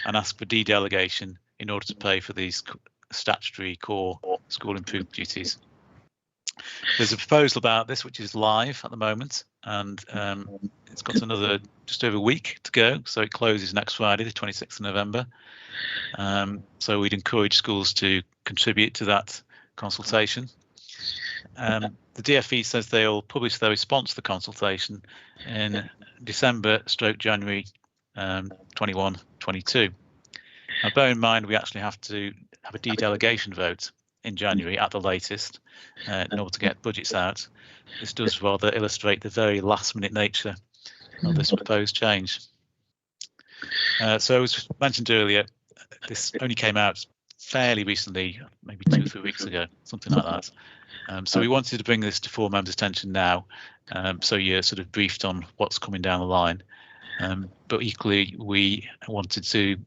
and ask for de-delegation in order to pay for these statutory core school improvement duties. There's a proposal about this which is live at the moment, and it's got another just over a week to go, so it closes next Friday, the 26th of November. So we'd encourage schools to contribute to that consultation. The DfE says they'll publish their response to the consultation in December/January 21-22. Now bear in mind we actually have to have a de-delegation vote, in January at the latest in order to get budgets out. This does rather illustrate the very last-minute nature of this proposed change. So as mentioned earlier, this only came out fairly recently, maybe 2 or 3 weeks ago, something like that. So we wanted to bring this to 4 members' attention now, so you're sort of briefed on what's coming down the line. But equally, we wanted to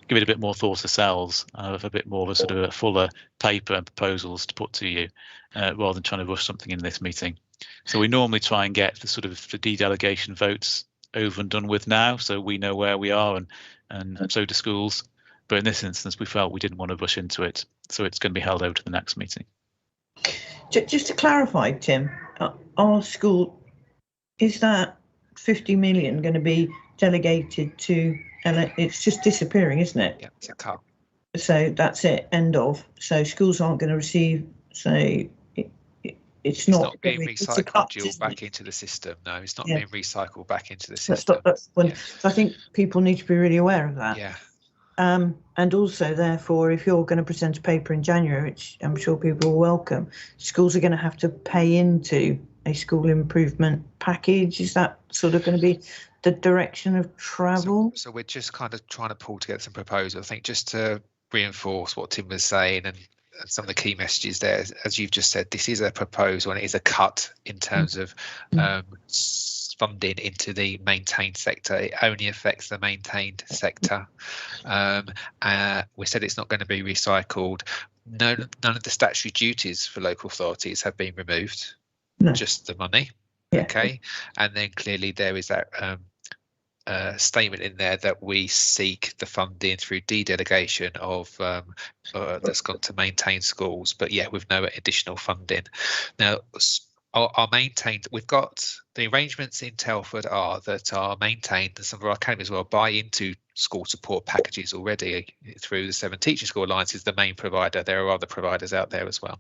give it a bit more thought ourselves, of a bit more of a sort of a fuller paper and proposals to put to you, rather than trying to rush something in this meeting. So we normally try and get the sort of the dedelegation votes over and done with now, so we know where we are, and so do schools. But in this instance, we felt we didn't want to rush into it, so it's going to be held over to the next meeting. Just to clarify, Tim, our school, is that 50 million going to be delegated to, it's just disappearing, isn't it? Yeah, it's a cut. So that's it, end of. So schools aren't going to receive, so it's not being recycled, Jill, back into the system. No, it's not being recycled back into the system. So I think people need to be really aware of that. Yeah. And also, therefore, if you're going to present a paper in January, which I'm sure people will welcome, schools are going to have to pay into a school improvement package. Is that sort of going to be the direction of travel? So we're just kind of trying to pull together some proposals. I think just to reinforce what Tim was saying and some of the key messages there, as you've just said, this is a proposal and it is a cut in terms of funding into the maintained sector. It only affects the maintained sector. We said it's not going to be recycled. None of the statutory duties for local authorities have been removed, just the money. Yeah. Okay, and then clearly there is that statement in there that we seek the funding through dedelegation of that's gone to maintain schools, but yeah, with no additional funding. Now, our maintained, we've got the arrangements in Telford are that are maintained, and some of our academies will buy into school support packages already through the 7 Teaching School Alliance is the main provider. There are other providers out there as well.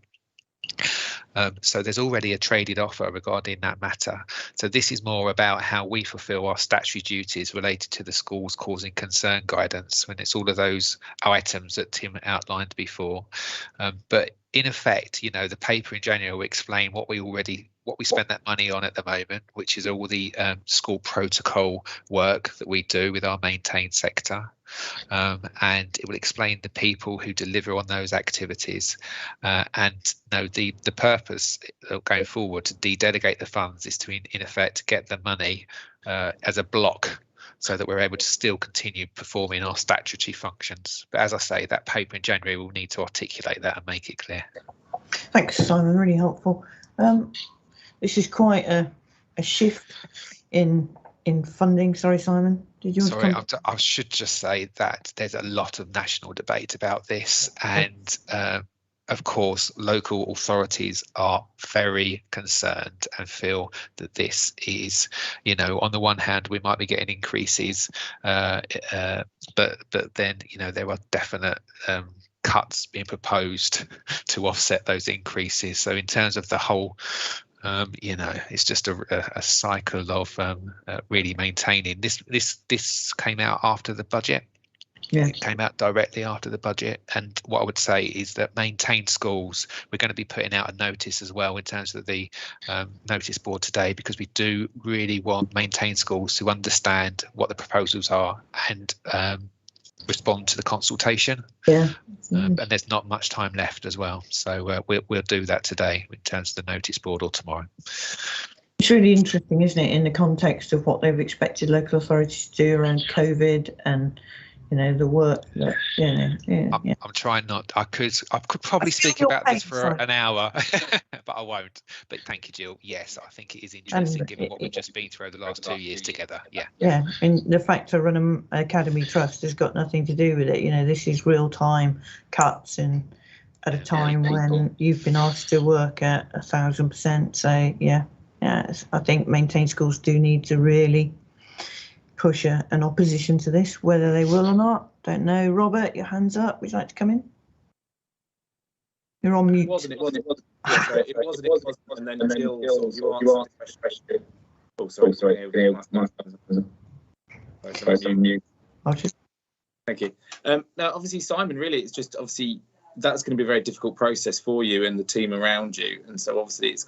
So there's already a traded offer regarding that matter. So this is more about how we fulfil our statutory duties related to the schools causing concern guidance, when it's all of those items that Tim outlined before. But in effect, you know, the paper in January will explain what we spend that money on at the moment, which is all the school protocol work that we do with our maintained sector. And it will explain the people who deliver on those activities, and the purpose going forward to de-delegate the funds is to in effect get the money as a block, so that we're able to still continue performing our statutory functions. But as I say, that paper in January will need to articulate that and make it clear. Thanks, Simon, really helpful. This is quite a shift in funding. Sorry, Simon, did you want to come? I should just say that there's a lot of national debate about this, and of course local authorities are very concerned and feel that this is, you know, on the one hand we might be getting increases, but then, you know, there are definite cuts being proposed to offset those increases. So in terms of the whole, you know, it's just a cycle of really maintaining this came out after the budget. Yeah. It came out directly after the budget, and what I would say is that maintained schools, we're going to be putting out a notice as well in terms of the notice board today, because we do really want maintained schools to understand what the proposals are and respond to the consultation. Yeah. And there's not much time left as well, so we'll do that today in terms of the notice board, or tomorrow. It's really interesting, isn't it, in the context of what they've expected local authorities to do around COVID and, you know, the work that, you know. I'm trying not. I could probably speak about this for an hour, but I won't. But thank you, Jill. Yes, I think it is interesting, given what we've just been through over the last 2 years together. Yeah. Yeah, and the fact I run an academy trust has got nothing to do with it. You know, this is real time cuts, and at a time when you've been asked to work at 1,000%. So yeah, I think maintained schools do need to really push an opposition to this. Whether they will or not, don't know. Robert, your hand's up. Would you like to come in? You're on mute. It wasn't. And then Jill, you answered the question. Oh, sorry. Sorry, mute. Thank you. Now, obviously, Simon, really, it's just obviously that's going to be a very difficult process for you and the team around you. And so obviously it's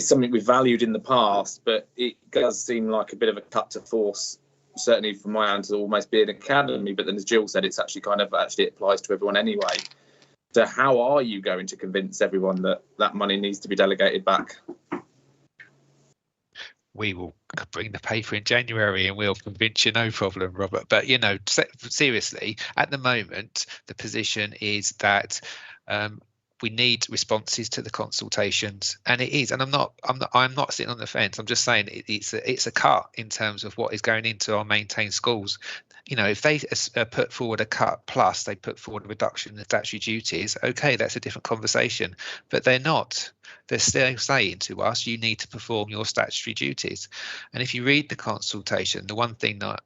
something we've valued in the past, but it does seem like a bit of a cut to force, certainly from my end, to almost be an academy. But then, as Jill said, it's actually it applies to everyone anyway. So how are you going to convince everyone that that money needs to be delegated back? We will bring the paper in January and we'll convince you, no problem, Robert. But, you know, seriously, at the moment, the position is that we need responses to the consultations, and it is. And I'm not sitting on the fence. I'm just saying it's a cut in terms of what is going into our maintained schools. You know, if they put forward a cut plus they put forward a reduction in the statutory duties, okay, that's a different conversation. But they're not. They're still saying to us, you need to perform your statutory duties. And if you read the consultation, the one thing that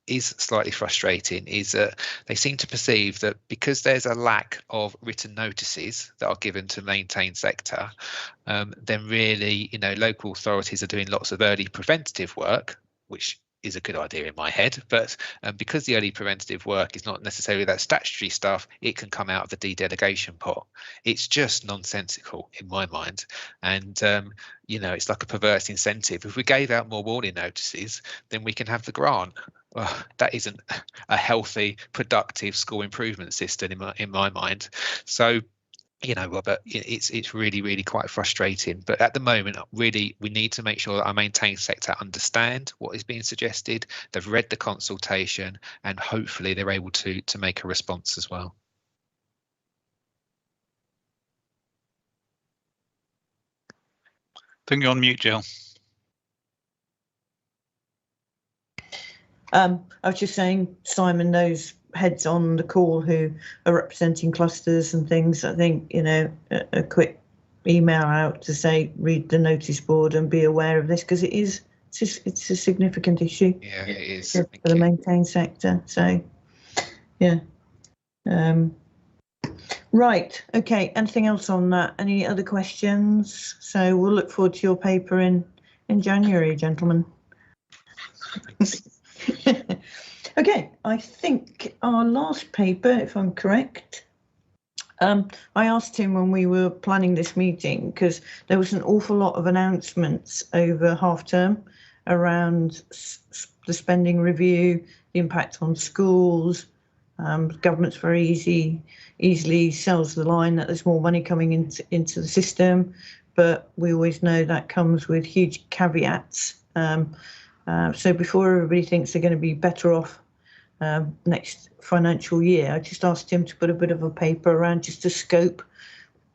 is slightly frustrating is that they seem to perceive that because there's a lack of written notices that are given to maintained sector, then really, you know, local authorities are doing lots of early preventative work, which is a good idea in my head, but because the early preventative work is not necessarily that statutory stuff, it can come out of the de-delegation pot. It's just nonsensical in my mind, and you know, it's like a perverse incentive. If we gave out more warning notices, then we can have the grant. Well, that isn't a healthy, productive school improvement system in my mind. So, you know, Robert, it's really, really quite frustrating. But at the moment, really, we need to make sure that our maintained sector understand what is being suggested. They've read the consultation, and hopefully they're able to make a response as well. I think you're on mute, Jill. I was just saying, Simon knows heads on the call who are representing clusters and things. I think, you know, a quick email out to say read the notice board and be aware of this, because it's a significant issue. Yeah, it is for the maintained sector. So yeah. Right, okay, anything else on that? Any other questions? So we'll look forward to your paper in January, gentlemen. Okay, I think our last paper, if I'm correct, I asked him when we were planning this meeting, because there was an awful lot of announcements over half term around the spending review, the impact on schools. Government's very easily sells the line that there's more money coming into the system, but we always know that comes with huge caveats. So before everybody thinks they're going to be better off next financial year, I just asked him to put a bit of a paper around just to scope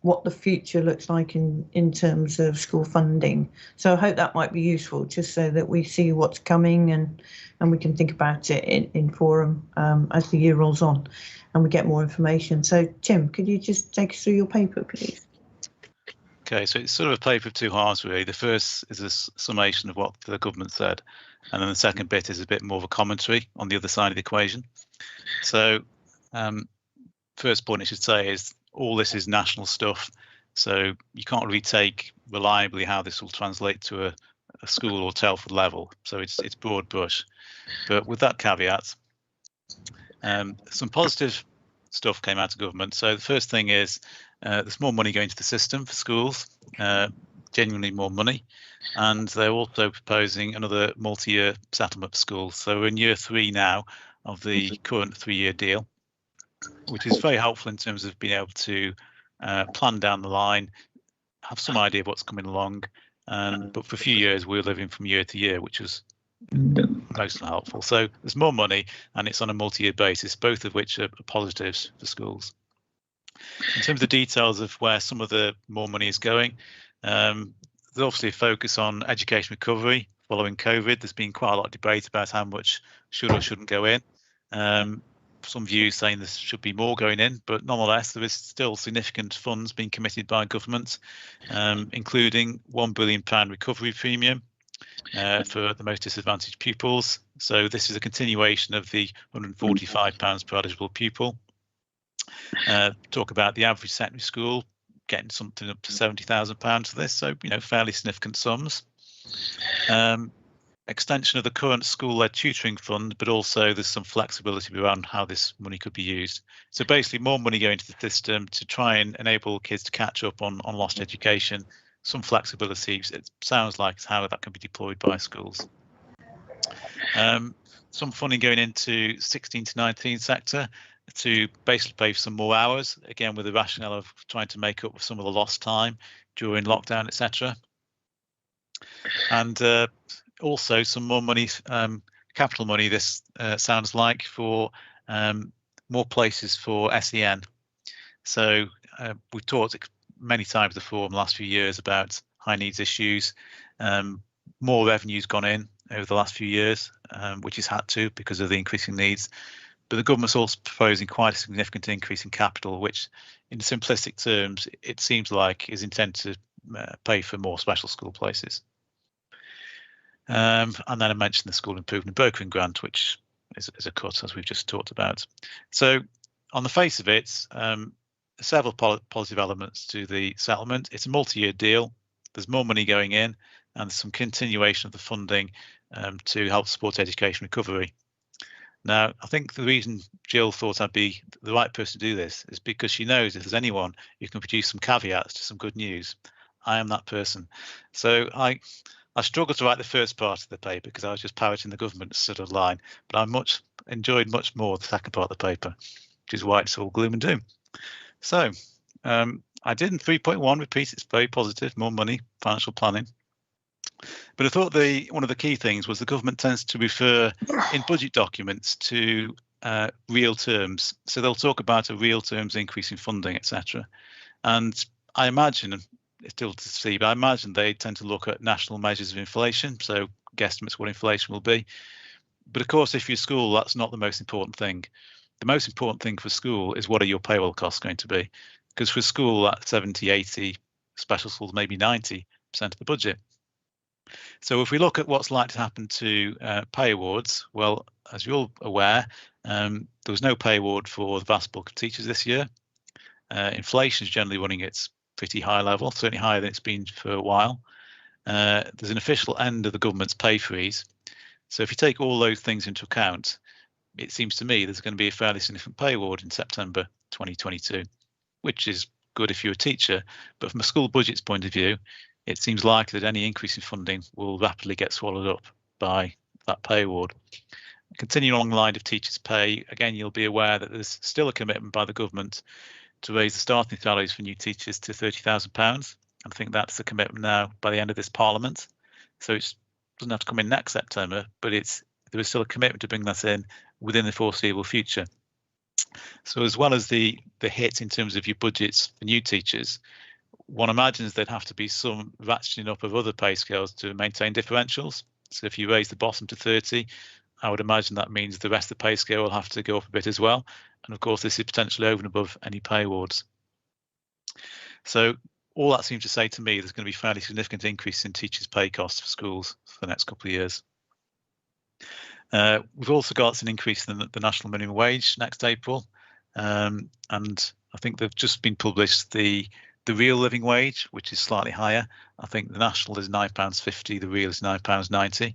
what the future looks like in terms of school funding. So I hope that might be useful, just so that we see what's coming and we can think about it in forum as the year rolls on and we get more information. So Tim, could you just take us through your paper, please? Okay, so it's sort of a paper of two halves, really. The first is a summation of what the government said, and then the second bit is a bit more of a commentary on the other side of the equation. So first point I should say is all this is national stuff, so you can't really take reliably how this will translate to a school or Telford level. So it's broad brush. But with that caveat, some positive stuff came out of government. So the first thing is there's more money going to the system for schools, genuinely more money, and they're also proposing another multi-year settlement for schools. So we're in year 3 now of the current 3-year deal, which is very helpful in terms of being able to plan down the line, have some idea of what's coming along. But for a few years, we're living from year to year, which is most helpful. So there's more money and it's on a multi-year basis, both of which are positives for schools. In terms of the details of where some of the more money is going, there's obviously a focus on education recovery following COVID. There's been quite a lot of debate about how much should or shouldn't go in. Some views saying there should be more going in, but nonetheless, there is still significant funds being committed by government, including £1 billion recovery premium for the most disadvantaged pupils. So this is a continuation of the £145 per eligible pupil. Talk about the average secondary school getting something up to £70,000 for this, so fairly significant sums. extension of the current school-led tutoring fund, but also there's some flexibility around how this money could be used. So basically more money going into the system to try and enable kids to catch up on lost education, some flexibility. It sounds like it's how that can be deployed by schools. Some funding going into 16 to 19 sector to basically pay for some more hours, again with the rationale of trying to make up for some of the lost time during lockdown, etc. And also some more money, capital money, this sounds like, for more places for SEN. So we've talked many times before in the last few years about high needs issues. More revenue's gone in over the last few years, which has had to because of the increasing needs. But the government's also proposing quite a significant increase in capital, which in simplistic terms, it seems like is intended to pay for more special school places. And then I mentioned the school improvement brokering grant, which is a cut, as we've just talked about. So on the face of it, several positive elements to the settlement. It's a multi-year deal. There's more money going in and some continuation of the funding to help support education recovery. Now, I think the reason Jill thought I'd be the right person to do this is because she knows if there's anyone who can produce some caveats to some good news, I am that person. So I struggled to write the first part of the paper because I was just parroting the government's sort of line, but I enjoyed much more the second part of the paper, which is why it's all gloom and doom. So I did in 3.1 repeat, it's very positive, more money, financial planning. But I thought one of the key things was the government tends to refer in budget documents to real terms. So they'll talk about a real terms increase in funding, etc. And I imagine, it's still to see, but I imagine they tend to look at national measures of inflation, so guesstimates what inflation will be. But of course, if you're school, that's not the most important thing. The most important thing for school is what are your payroll costs going to be? Because for school, that's 70, 80, special schools, maybe 90% of the budget. So if we look at what's likely to happen to pay awards, well, as you're all aware, there was no pay award for the vast bulk of teachers this year. Inflation is generally running its pretty high level, certainly higher than it's been for a while. There's an official end of the government's pay freeze. So if you take all those things into account, it seems to me there's going to be a fairly significant pay award in September 2022, which is good if you're a teacher. But from a school budget's point of view, it seems likely that any increase in funding will rapidly get swallowed up by that pay award. Continuing along the line of teachers' pay, again, you'll be aware that there's still a commitment by the government to raise the starting salaries for new teachers to £30,000. I think that's the commitment now by the end of this Parliament. So it doesn't have to come in next September, but there is still a commitment to bring that in within the foreseeable future. So as well as the hit in terms of your budgets for new teachers, one imagines there'd have to be some ratcheting up of other pay scales to maintain differentials. So if you raise the bottom to 30, I would imagine that means the rest of the pay scale will have to go up a bit as well. And of course, this is potentially over and above any pay awards. So all that seems to say to me, there's going to be a fairly significant increase in teachers' pay costs for schools for the next couple of years. We've also got an increase in the national minimum wage next April. And I think they've just been published the real living wage, which is slightly higher. I think the national is £9.50, the real is £9.90.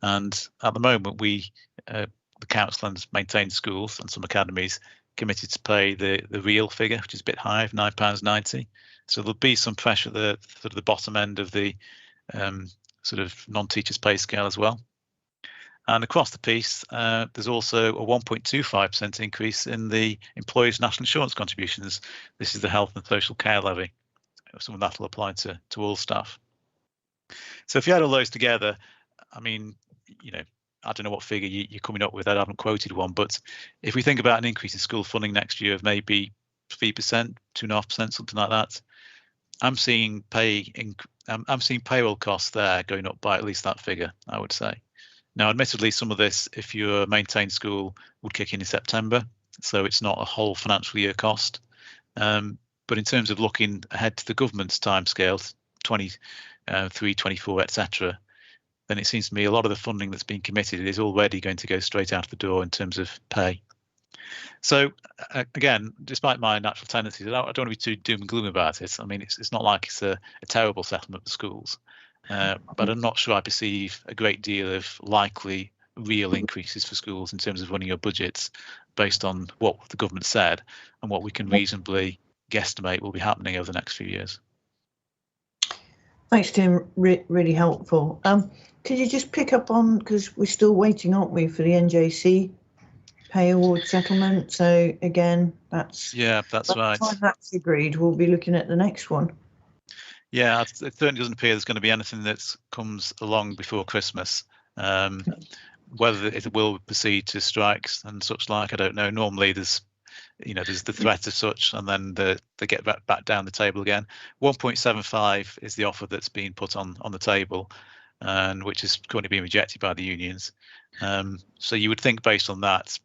And at the moment, the council and maintained schools and some academies committed to pay the real figure, which is a bit higher, £9.90. So there'll be some pressure at the sort of the bottom end of the sort of non-teachers pay scale as well. And across the piece, there's also a 1.25% increase in the employers' national insurance contributions. This is the health and social care levy. Some of that will apply to all staff. So if you add all those together, I mean, you know, I don't know what figure you're coming up with. I haven't quoted one, but if we think about an increase in school funding next year of maybe 3%, 2.5%, something like that, I'm seeing payroll costs there going up by at least that figure, I would say. Now, admittedly, some of this, if you're a maintained school, would kick in September, so it's not a whole financial year cost. But in terms of looking ahead to the government's timescales, 23, 24, etc., then it seems to me a lot of the funding that's been committed is already going to go straight out of the door in terms of pay. So again, despite my natural tendencies, I don't want to be too doom and gloom about it. I mean, it's not like it's a terrible settlement for schools. but I'm not sure I perceive a great deal of likely real increases for schools in terms of running your budgets based on what the government said and what we can reasonably guesstimate will be happening over the next few years. Thanks, Tim. Really helpful. Could you just pick up on, because we're still waiting, aren't we, for the NJC pay award settlement? So again, that's right. By the time that's agreed, we'll be looking at the next one. Yeah, it certainly doesn't appear there's going to be anything that comes along before Christmas. Whether it will proceed to strikes and such like, I don't know. Normally there's the threat of such, and then they get back down the table again. 1.75 is the offer that's been put on the table, and which is currently being rejected by the unions. So you would think based on that,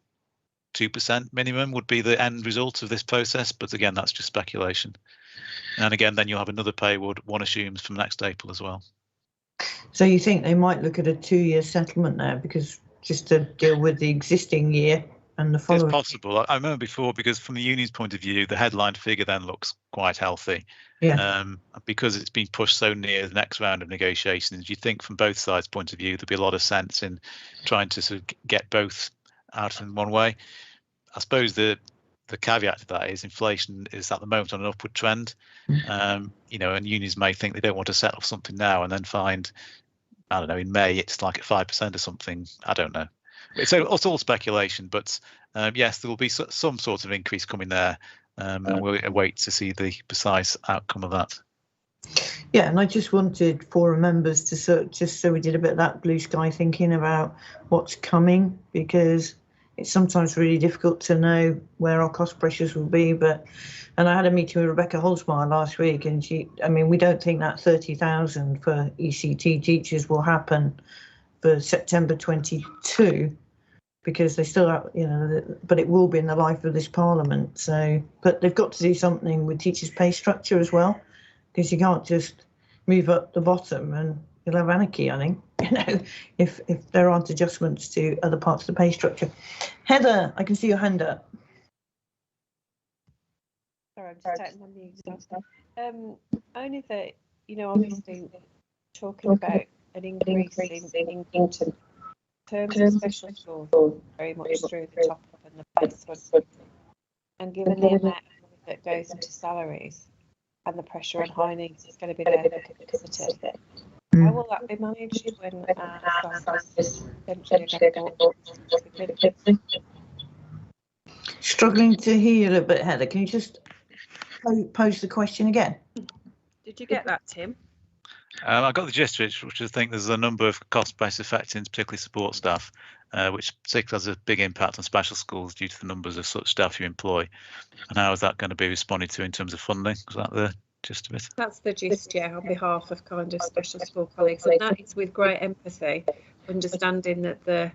2% minimum would be the end result of this process. But again, that's just speculation. And again, then you'll have another pay award, one assumes, from next April as well. So you think they might look at a 2-year settlement there, because just to deal with the existing year and the following? It's possible. I remember before, because from the union's point of view, the headline figure then looks quite healthy. Yeah. Because it's been pushed so near the next round of negotiations, you think from both sides' point of view, there'd be a lot of sense in trying to sort of get both out in one way. I suppose the caveat to that is inflation is at the moment on an upward trend. And unions may think they don't want to settle something now and then find, I don't know, in May it's like at 5% or something. I don't know. It's all speculation, but yes, there will be some sort of increase coming there, and we'll wait to see the precise outcome of that. Yeah, and I just wanted forum members to just so we did a bit of that blue sky thinking about what's coming, because it's sometimes really difficult to know where our cost pressures will be. And I had a meeting with Rebecca Holzmeyer last week, and we don't think that 30,000 for ECT teachers will happen for September 22, because they still have, but it will be in the life of this Parliament. So, but they've got to do something with teachers' pay structure as well, because you can't just move up the bottom and you'll have anarchy, I think, if there aren't adjustments to other parts of the pay structure. Heather, I can see your hand up. Sorry, I'm just taking my mute. Only that, obviously talking about an increase in terms of special schools, very much through the top of and the base one, and given the amount of money that goes into salaries and the pressure on high needs is going to be there for capacity, how will that be managed when staff essentially are going to go? Struggling to hear you a little bit, Heather. Can you just pose the question again? Did you get that, Tim? I got the gist of it, which I think there's a number of cost-based affecting particularly support staff, which particularly has a big impact on special schools due to the numbers of such staff you employ. And how is that going to be responded to in terms of funding? Is that the gist of it? That's the gist, yeah, on behalf of kind of special school colleagues. And that is with great empathy, understanding that the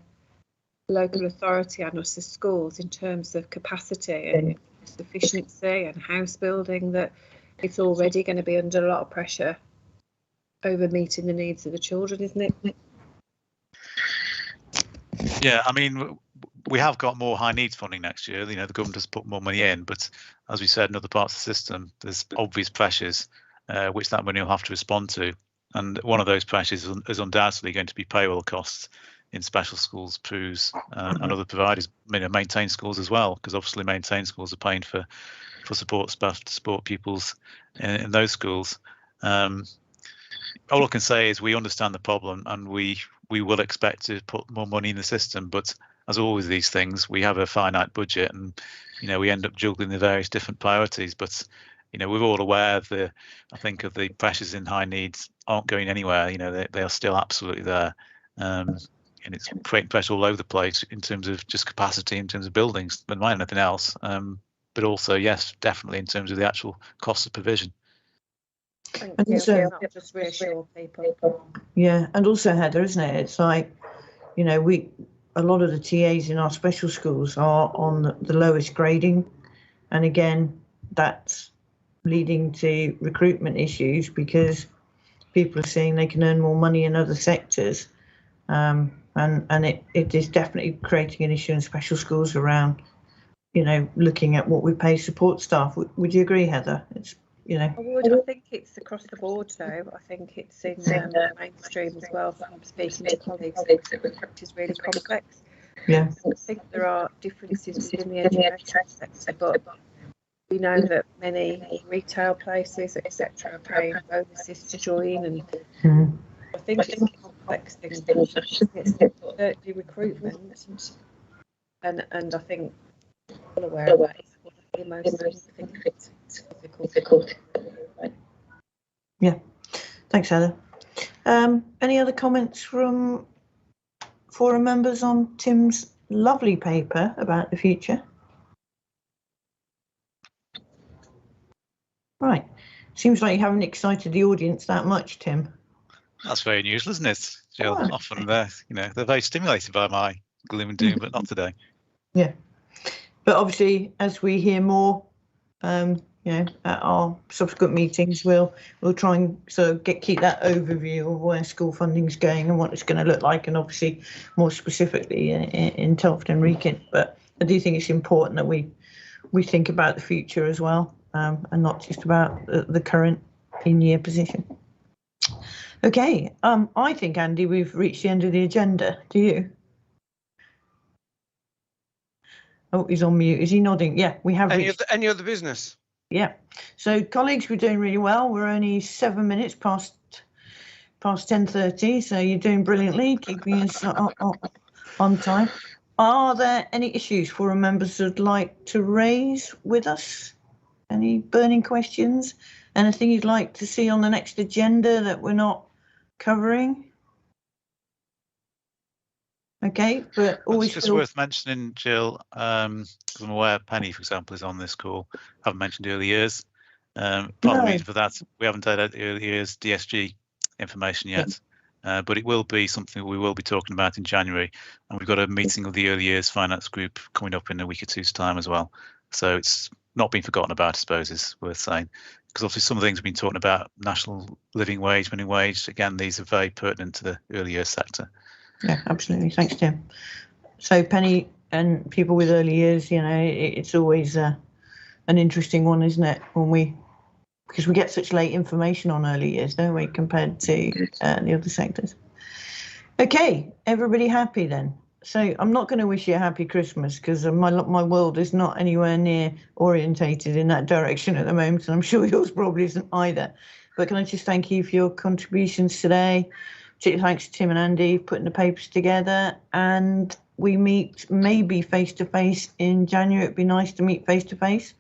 local authority and us as schools, in terms of capacity and sufficiency and house building, that it's already going to be under a lot of pressure over meeting the needs of the children, isn't it? Yeah, we have got more high needs funding next year. The government has put more money in, but as we said, in other parts of the system, there's obvious pressures which that money will have to respond to. And one of those pressures is undoubtedly going to be payroll costs in special schools, PRUs, and other providers, maintain schools as well, because obviously maintain schools are paying for support staff to support pupils in those schools. All I can say is we understand the problem, and we will expect to put more money in the system. But as always, these things, we have a finite budget, and we end up juggling the various different priorities. But we're all aware of the pressures in high needs aren't going anywhere. They are still absolutely there, and it's creating pressure all over the place in terms of just capacity, in terms of buildings, but not anything else. But also, yes, definitely in terms of the actual cost of provision. And also, just reassure people. Yeah, and also, Heather, isn't it? It's like, a lot of the TAs in our special schools are on the lowest grading, and again, that's leading to recruitment issues because people are saying they can earn more money in other sectors, and it is definitely creating an issue in special schools around, looking at what we pay support staff. Would you agree, Heather? It's you know. I think it's across the board though. I think it's in mainstream as well. From speaking to colleagues, which is really complex. Yeah. I think there are differences within the education sector, but we know that many retail places, etc., are paying bonuses to join, and I think it's a complex thing. It's certainly recruitment, and I think all aware of that is one of the most difficult. Yeah, thanks, Heather. Any other comments from forum members on Tim's lovely paper about the future? Right, seems like you haven't excited the audience that much, Tim. That's very unusual, isn't it, Jill? Oh. Often they're very stimulated by my gloom and doom, but not today. Yeah, but obviously, as we hear more, at our subsequent meetings, we'll try and keep that overview of where school funding's going and what it's going to look like, and obviously more specifically in Telford and Wrekin. But I do think it's important that we think about the future as well, and not just about the current in-year position. Okay, I think, Andy, we've reached the end of the agenda. Do you? Oh, he's on mute. Is he nodding? Yeah, we have. Any other business? Yeah. So, colleagues, we're doing really well. We're only 7 minutes past 10:30, so you're doing brilliantly, keeping us on time. Are there any issues forum members would like to raise with us? Any burning questions? Anything you'd like to see on the next agenda that we're not covering? Okay, but always just worth mentioning, Jill, because I'm aware Penny, for example, is on this call. Haven't mentioned early years. Part of the reason for that, we haven't had early years DSG information yet, but it will be something we will be talking about in January, and we've got a meeting of the early years finance group coming up in a week or two's time as well. So it's not been forgotten about, I suppose, is worth saying, because obviously some of the things we've been talking about, national living wage, minimum wage, again, these are very pertinent to the early years sector. Yeah, absolutely. Thanks, Tim. So Penny and people with early years, it's always an interesting one, isn't it? Because we get such late information on early years, don't we, compared to the other sectors. Okay, everybody happy then? So I'm not going to wish you a happy Christmas because my world is not anywhere near orientated in that direction at the moment, and I'm sure yours probably isn't either. But can I just thank you for your contributions today? Particularly thanks to Tim and Andy for putting the papers together, and we meet maybe face-to-face in January. It'd be nice to meet face-to-face,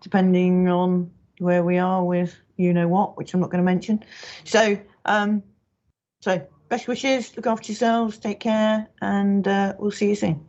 depending on where we are with what, which I'm not going to mention. So best wishes, look after yourselves, take care, and we'll see you soon.